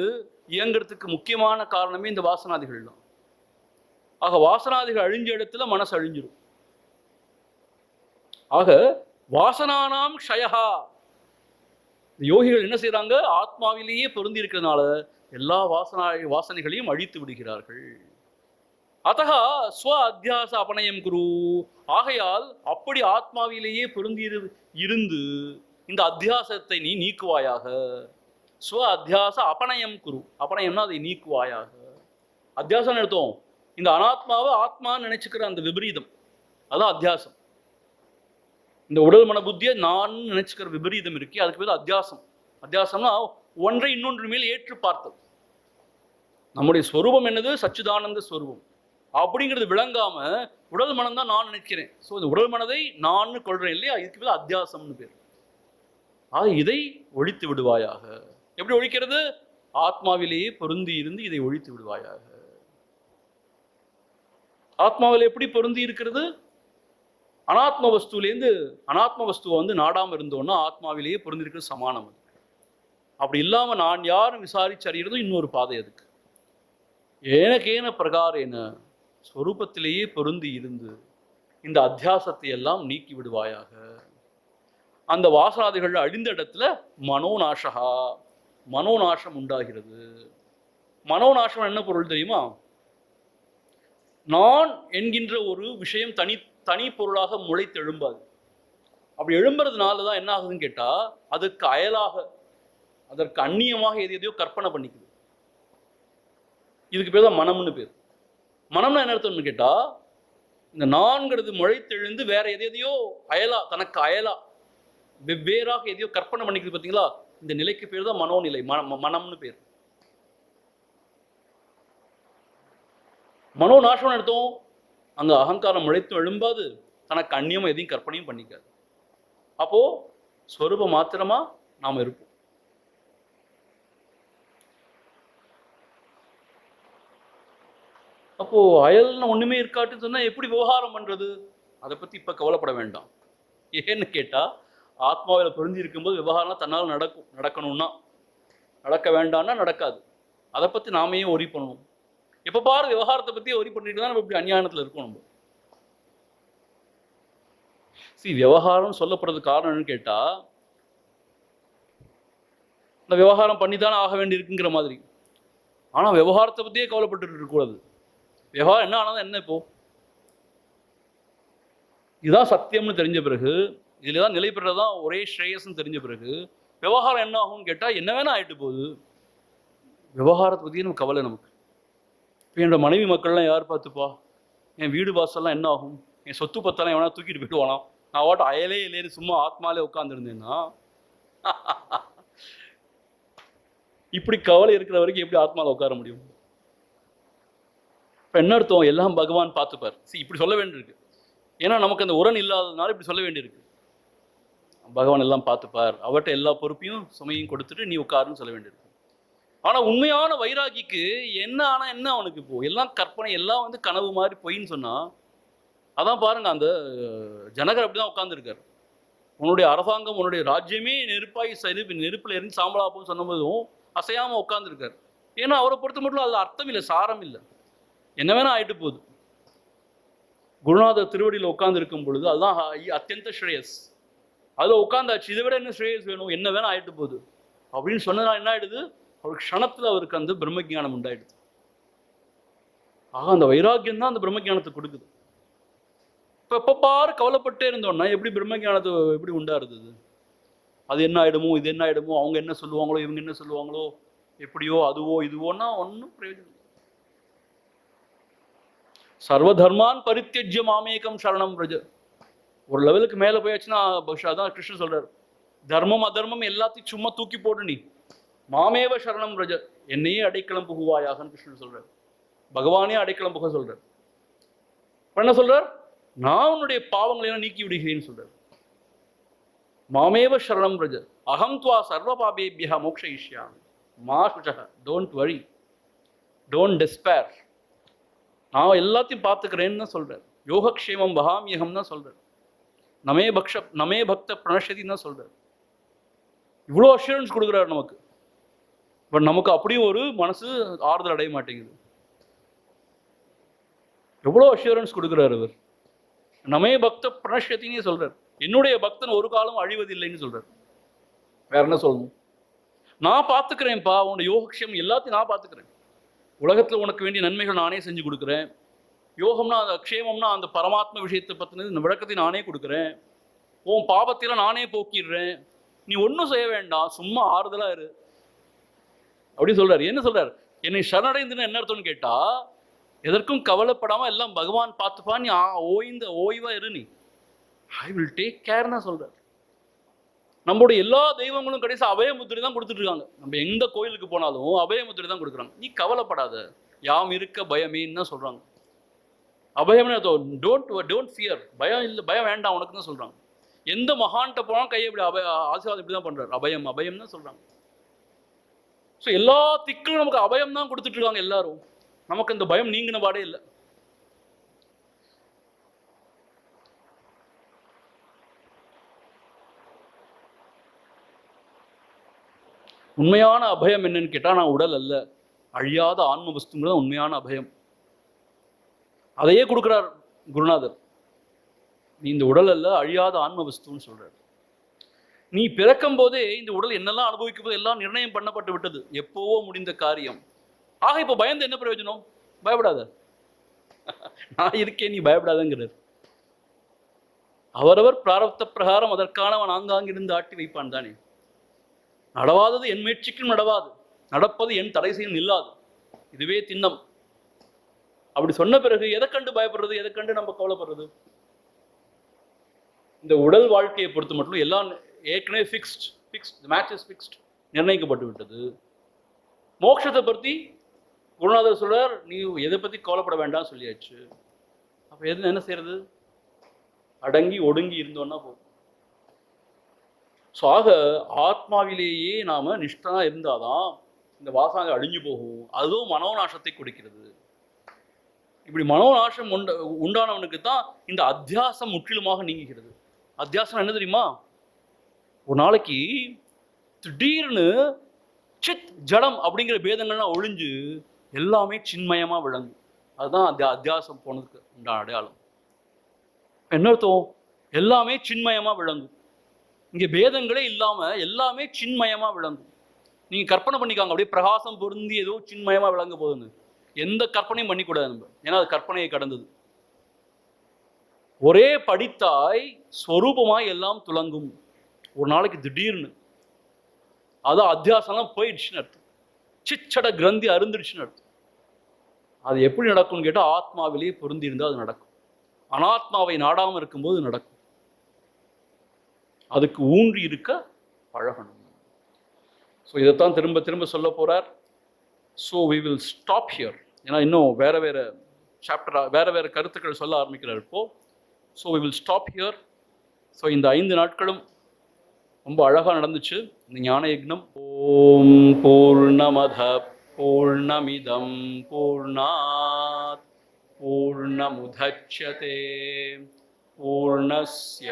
இயங்கிறதுக்கு முக்கியமான காரணமே இந்த வாசனாதிகள் தான். ஆக வாசனாதிகள் அழிஞ்ச இடத்துல மனசு அழிஞ்சிடும். ஆக வாசனானாம் க்ஷயஹா, யோகிகள் என்ன செய்யறாங்க? ஆத்மாவிலேயே பொருந்தி இருக்கிறதுனால எல்லா வாசனைகளையும் அழித்து விடுகிறார்கள். அதகா ஸ்வ அத்தியாச அபனயம் குரு, ஆகையால் அப்படி ஆத்மாவிலேயே பொருந்தி இருந்து இந்த அத்தியாசத்தை நீ நீக்குவாயாக. ஸ்வ அத்தியாச அபனயம் குரு, அபனயம்னா அதை நீக்குவாயாக. அத்தியாசம் எடுத்தோம், இந்த அனாத்மாவை ஆத்மான்னு நினைச்சுக்கிற அந்த விபரீதம், அதான் அத்தியாசம். இந்த உடல் மன புத்தியை நான் நினைச்சுக்கிற விபரீதம் இருக்கு, அதுக்கு பேர் அத்தியாசம். அத்தியாசம்னா ஒன்றை இன்னொன்று மேல் ஏற்று பார்த்தது. நம்முடைய ஸ்வரூபம் என்னது? சச்சிதானந்த ஸ்வரூபம். அப்படிங்கிறது விளங்காம உடல் மனம் தான் நான் நினைக்கிறேன். ஸோ இந்த உடல் மனதை நான் கொள்றேன் இல்லையா, இதுக்கு பேர் அத்தியாசம்னு பேர். இதை ஒழித்து விடுவாயாக. எப்படி ஒழிக்கிறது? ஆத்மாவிலேயே பொருந்தி இருந்து இதை ஒழித்து விடுவாயாக. ஆத்மாவில் எப்படி பொருந்தி இருக்கிறது? அனாத்ம வஸ்துலேருந்து அனாத்ம வஸ்துவை நாடாம இருந்தோம்னா ஆத்மாவிலேயே பொருந்திருக்கிறது சமானம். அப்படி இல்லாம நான் யாரும் விசாரிச்சு அறியறதும் இன்னொரு பாதை. அதுக்கு ஏனக்கேன பிரகாரேன ஸ்வரூபத்திலேயே பொருந்தி இருந்து இந்த அத்தியாசத்தை எல்லாம் நீக்கி விடுவாயாக. அந்த வாசனாதிகள் அழிந்த இடத்துல மனோநாசகா, மனோநாசம் உண்டாகிறது. மனோநாசம் என்ன பொருள் தெரியுமா? நான் என்கின்ற ஒரு விஷயம் தனி பொருளாக முளைத்து எழும்பாது. அப்படி எழும்புறதுனால தான் என்ன ஆகுதுன்னு கேட்டா, அதுக்கு அயலாக, அதற்கு அந்நியமாக எதையோ கற்பனை பண்ணிக்குது. இதுக்கு பேர் தான் மனம்னு பேர். மனம்னா என்ன அர்த்தம்னு கேட்டா, இந்த நான்கிறது முளைத்தெழுந்து வேற எதையோ அயலா, தனக்கு அயலா வெவ்வேறாக எதையோ கற்பனை பண்ணிக்குது. பார்த்தீங்களா? இந்த நிலைக்கு பேர் தான் மனோநிலை, மனம்னு பேர். மனோநாசம் அர்த்தம், அங்க அகங்காரம் முளைத்தும் எழும்பாது, தனக்கு அந்நியமா எதையும் கற்பனையும் பண்ணிக்காது. அப்போ ஸ்வரூப மாத்திரமா நாம இருப்போம். அப்போ அயல்னு ஒண்ணுமே இருக்காட்டு சொன்னா எப்படி விவகாரம் பண்றது? அதை பத்தி இப்ப கவலைப்பட வேண்டாம். ஏன்னு கேட்டா, ஆத்மாவில் பொருந்தி இருக்கும்போது விவகாரம் தன்னால் நடக்கணும்னா நடக்க வேண்டாம்னா நடக்காது. அதை பத்தி நாமே ஒரி பண்ணணும். எப்ப பாரு விவகாரத்தை பத்தி ஒரி பண்ணிட்டு தான் நம்ம இப்படி அஞ்ஞானத்துல இருக்கோம். நம்ம விவகாரம் சொல்லப்படுறது காரணம்னு கேட்டா, இந்த விவகாரம் பண்ணித்தானே ஆக வேண்டி இருக்குங்கிற மாதிரி. ஆனால் விவகாரத்தை பற்றியே கவலைப்பட்டு இருக்கக்கூடாது. விவகாரம் என்ன ஆனாலும் என்ன இப்போ, இதுதான் சத்தியம்னு தெரிஞ்ச பிறகு, இதில் தான் நிலை பெறதான் ஒரே ஸ்ரேயஸ்ன்னு தெரிஞ்ச பிறகு விவகாரம் என்ன ஆகும்னு கேட்டால் என்ன வேணா ஆகிட்டு போகுது. விவகாரத்தை பற்றியே நம்ம கவலை நமக்கு. இப்போ என்னோட மனைவி மக்கள்லாம் யார் பார்த்துப்பா, என் வீடு வாசல்லாம் என்ன ஆகும், என் சொத்து பத்தெல்லாம் எவனா தூக்கிட்டு போயிடுவானா, நான் வாட்ட அயலே இல்லைன்னு சும்மா ஆத்மாலே உட்காந்துருந்தேன்னா இப்படி கவலை இருக்கிற வரைக்கும் எப்படி ஆத்மாவில் உட்கார முடியும்? இப்போ என்ன அர்த்தம், எல்லாம் பகவான் பார்த்துப்பார். இப்படி சொல்ல வேண்டியிருக்கு. ஏன்னா நமக்கு அந்த உரன் இல்லாததுனால இப்படி சொல்ல வேண்டியிருக்கு. பகவான் எல்லாம் பார்த்துப்பார், அவர்கிட்ட எல்லா பொறுப்பையும் சுமையும் கொடுத்துட்டு நீ உட்காருன்னு சொல்ல வேண்டியிருக்கு. ஆனால் உண்மையான வைராகிக்கு என்ன ஆனால் என்ன, அவனுக்கு இப்போ எல்லாம் கற்பனை, எல்லாம் வந்து கனவு மாதிரி பொய்ன்னு சொன்னால், அதான் பாருங்க அந்த ஜனகர் அப்படி தான் உட்காந்துருக்கார். உன்னுடைய அரசாங்கம், உன்னுடைய ராஜ்யமே நெருப்பாய் நெருப்பில் எரிஞ்சு சாம்பலாப்போன்னு சொன்னபோதும் அசையாமல் உட்காந்துருக்கார். ஏன்னா அவரை பொறுத்த மட்டும் அதில் அர்த்தம் இல்லை, சாரம் இல்லை, என்ன வேணா ஆயிட்டு போகுது. குருநாதர் திருவடியில் உட்கார்ந்து இருக்கும் பொழுது அதுதான் அத்தியந்த ஸ்ரேயஸ். அதில் உட்காந்தாச்சு, இதை விட என்ன ஸ்ரேயஸ் வேணும், என்ன வேணா ஆயிட்டு போகுது அப்படின்னு சொன்னதுனால என்ன ஆயிடுது, அவருக்கு க்ஷணத்தில் அவருக்கு அந்த பிரம்மஜானம் உண்டாயிடுது. ஆக அந்த வைராக்கியம் தான் அந்த பிரம்மஜானத்தை கொடுக்குது. இப்போ எப்போ பாரு கவலைப்பட்டே இருந்தோம்னா எப்படி பிரம்மஜானத்தை எப்படி உண்டாருது? அது என்ன ஆயிடுமோ, இது என்ன ஆயிடுமோ, அவங்க என்ன சொல்லுவாங்களோ, இவங்க என்ன சொல்லுவாங்களோ, எப்படியோ அதுவோ இதுவோன்னா ஒன்றும் பிரயோஜனம். சர்வதர்மான் பரித்யஜ்ய மாமேகம் சரணம் பிரஜ. ஒரு லெவலுக்கு மேலே போயாச்சுன்னா அதான் கிருஷ்ணன் சொல்றார், தர்மம் அதர்மம் எல்லாத்தையும் சும்மா தூக்கி போடு, நீ மாமேவ சரணம் பிரஜ, என்னையே அடைக்கலம் புகுவாயாகன்னு கிருஷ்ணன் சொல்றார். பகவானே அடைக்கலம் புக சொல்றார். என்ன சொல்றார், நான் உன்னுடைய பாவங்களை எல்லாம் நீக்கி விடுகிறேன்னு சொல்றார். மாமேவ சரணம் பிரஜ அகம் துவா சர்வ பாபேபியா மோக்ஷயிஷ்யாமி மா சுச்சக, டோன்ட் வரி, டோன்ட் டெஸ்பேர், நான் எல்லாத்தையும் பார்த்துக்கிறேன்னு தான் சொல்றார். யோகக்ஷேமம் வகாமியகம் தான் சொல்றார். நமே பக்த பிரணஷதின்னு தான் சொல்றார். இவ்வளோ அஷூரன்ஸ் கொடுக்குறாரு நமக்கு. பட் நமக்கு அப்படியும் ஒரு மனசு ஆறுதல் அடைய மாட்டேங்குது. எவ்வளோ அஷூரன்ஸ் கொடுக்குறாரு அவர். நமே பக்த பிரணஷதினே சொல்றார். என்னுடைய பக்தன் ஒரு காலம் அழிவதில்லைன்னு சொல்றார். வேற என்ன சொல்லணும், நான் பார்த்துக்கிறேன்ப்பா, உன்னோட யோகக்ஷேம் எல்லாத்தையும் நான் பார்த்துக்கிறேன். உலகத்தில் உனக்கு வேண்டிய நன்மைகள் நானே செஞ்சு கொடுக்குறேன். யோகம்னா அந்த க்ஷேமம்னா அந்த பரமாத்ம விஷயத்தை பற்றினது இந்த விளக்கத்தை நானே கொடுக்குறேன். உன் பாபத்தையெல்லாம் நானே போக்கிடுறேன். நீ ஒன்றும் செய்ய வேண்டாம், சும்மா ஆறுதலாக இரு அப்படின்னு சொல்றாரு. என்ன சொல்றாரு, என்னை சரணடைந்துன்னு என்ன அர்த்தம்னு கேட்டா, எதற்கும் கவலைப்படாமல் எல்லாம் பகவான் பார்த்துப்பா, நீ ஓய்வா இரு, நீ ஐ வில் டேக் கேர்னா சொல்றாரு. நம்மளுடைய எல்லா தெய்வங்களும் கடைசி அபயமுத்திரை தான் கொடுத்துட்டு இருக்காங்க. நம்ம எந்த கோயிலுக்கு போனாலும் அபயமுத்திரை தான் கொடுக்குறாங்க. நீ கவலைப்படாத, யாம் இருக்க பயமேன்னு தான் சொல்றாங்க. அபயம்னு டோன்ட் ஃபியர், பயம் இல்லை, பயம் வேண்டாம் உனக்கு தான் சொல்றாங்க. எந்த மகான்கிட்ட போனாலும் கையை இப்படி ஆசீர்வாதம் இப்படி தான் பண்றாரு, அபயம் அபயம் தான் சொல்றாங்க. ஸோ எல்லா திக்கும் நமக்கு அபயம் தான் கொடுத்துட்டு இருக்காங்க எல்லாரும். நமக்கு இந்த பயம் நீங்கின பாடே இல்லை. உண்மையான அபயம் என்னன்னு கேட்டால், நான் உடல் அல்ல, அழியாத ஆன்ம வஸ்துங்கிறது உண்மையான அபயம். அதையே கொடுக்குறார் குருநாதர். நீ இந்த உடல் அல்ல, அழியாத ஆன்ம வஸ்துன்னு சொல்றார். நீ பிறக்கும் போதே இந்த உடல் என்னெல்லாம் அனுபவிக்கும் போது எல்லாம் நிர்ணயம் பண்ணப்பட்டு விட்டது, எப்போவோ முடிந்த காரியம். ஆக இப்போ பயந்து என்ன பிரயோஜனம்? பயப்படாத, நான் இருக்கேன், நீ பயப்படாதங்கிறார். அவரவர் பிராரப்த பிரகாரம் அதற்கானவன் ஆங்காங்கிருந்து ஆட்டி வைப்பான் தானே. நடவாதது என் முயற்சிக்கும் நடவாது, நடப்பது என் தடை செய்யும் நில்லாது, இதுவே திண்ணம். அப்படி சொன்ன பிறகு எதை கண்டு பயப்படுறது, எதை கண்டு நம்ம கவலைப்படுறது? இந்த உடல் வாழ்க்கையை பொறுத்து மட்டும் எல்லாம் ஏற்கனவே ஃபிக்ஸ்ட், மேட்ச் இஸ் ஃபிக்ஸ்ட், நிர்ணயிக்கப்பட்டு விட்டது. மோட்சத்தை பற்றி குருநாதர் சொல்றார், நீ எதை பற்றி கவலைப்பட வேண்டாம் சொல்லியாச்சு. அப்போ எது என்ன செய்யறது? அடங்கி ஒடுங்கி இருந்தோன்னா போதும். ஸோ ஆக ஆத்மாவிலேயே நாம நிஷ்டா இருந்தாதான் இந்த வாசனை அழிஞ்சு போகும். அதுவும் மனோநாசத்தை கொடுக்கிறது. இப்படி மனோநாசம் உண்டானவனுக்கு தான் இந்த அத்தியாசம் முற்றிலுமாக நீங்குகிறது. அத்தியாசம் என்ன தெரியுமா? ஒரு நாளைக்கு திடீர்னு சித் ஜடம் அப்படிங்கிற பேதங்கள்லாம் ஒழிஞ்சு எல்லாமே சின்மயமா விளங்கும். அதுதான் அந்த அத்தியாசம் போனதுக்கு உண்டான அடையாளம். என்ன அர்த்தம்? எல்லாமே சின்மயமா விளங்கும். இங்கே பேதங்களே இல்லாம எல்லாமே சின்மயமா விளங்கும். நீங்கள் கற்பனை பண்ணிக்காங்க, அப்படியே பிரகாசம் பொருந்தி ஏதோ சின்மயமாக விளங்க போகுதுன்னு. எந்த கற்பனையும் பண்ணிக்கூடாது நம்ம, ஏன்னா அது கற்பனையை கடந்தது. ஒரே படித்தாய் ஸ்வரூபமாய் எல்லாம் துலங்கும். ஒரு நாளைக்கு திடீர்னு அதான் அத்தியாசம்லாம் போயிடுச்சுன்னு அர்த்தம். சிச்சட கிரந்தி அருந்துடுச்சுன்னு அர்த்தம். அது எப்படி நடக்கும்னு கேட்டால் ஆத்மாவிலேயே பொருந்தி இருந்தால் அது நடக்கும். அனாத்மாவை நாடாமல் இருக்கும்போது நடக்கும். அதுக்கு ஊன்றி இருக்க பழகணும். ஸோ இதைத்தான் திரும்ப திரும்ப சொல்ல போறார். So we will stop here. ஏன்னா இன்னும் வேற வேற சாப்டரா வேற வேற கருத்துக்கள் சொல்ல ஆரம்பிக்கிறார் இப்போ. So we will stop here. So இந்த 5 நாட்களும் ரொம்ப அழகாக நடந்துச்சு இந்த ஞான யக்னம். ஓம் பூர்ணமத பூர்ணமிதம் பூர்ணாத் பூர்ணமுதச்யதே பூர்ணஸ்ய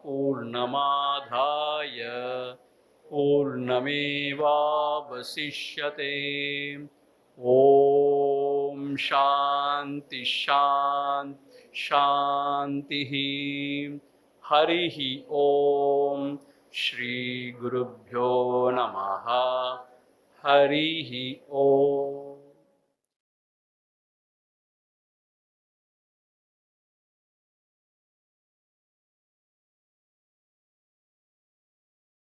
பூர்ணமாதாய பூர்ணமேவாவசிஷ்யதே. ஓம் சாந்தி சாந்தி சாந்தி. ஹரிஹி ஓம். ஸ்ரீ குருப்யோ நமஹ. ஹரிஹி ஓம்.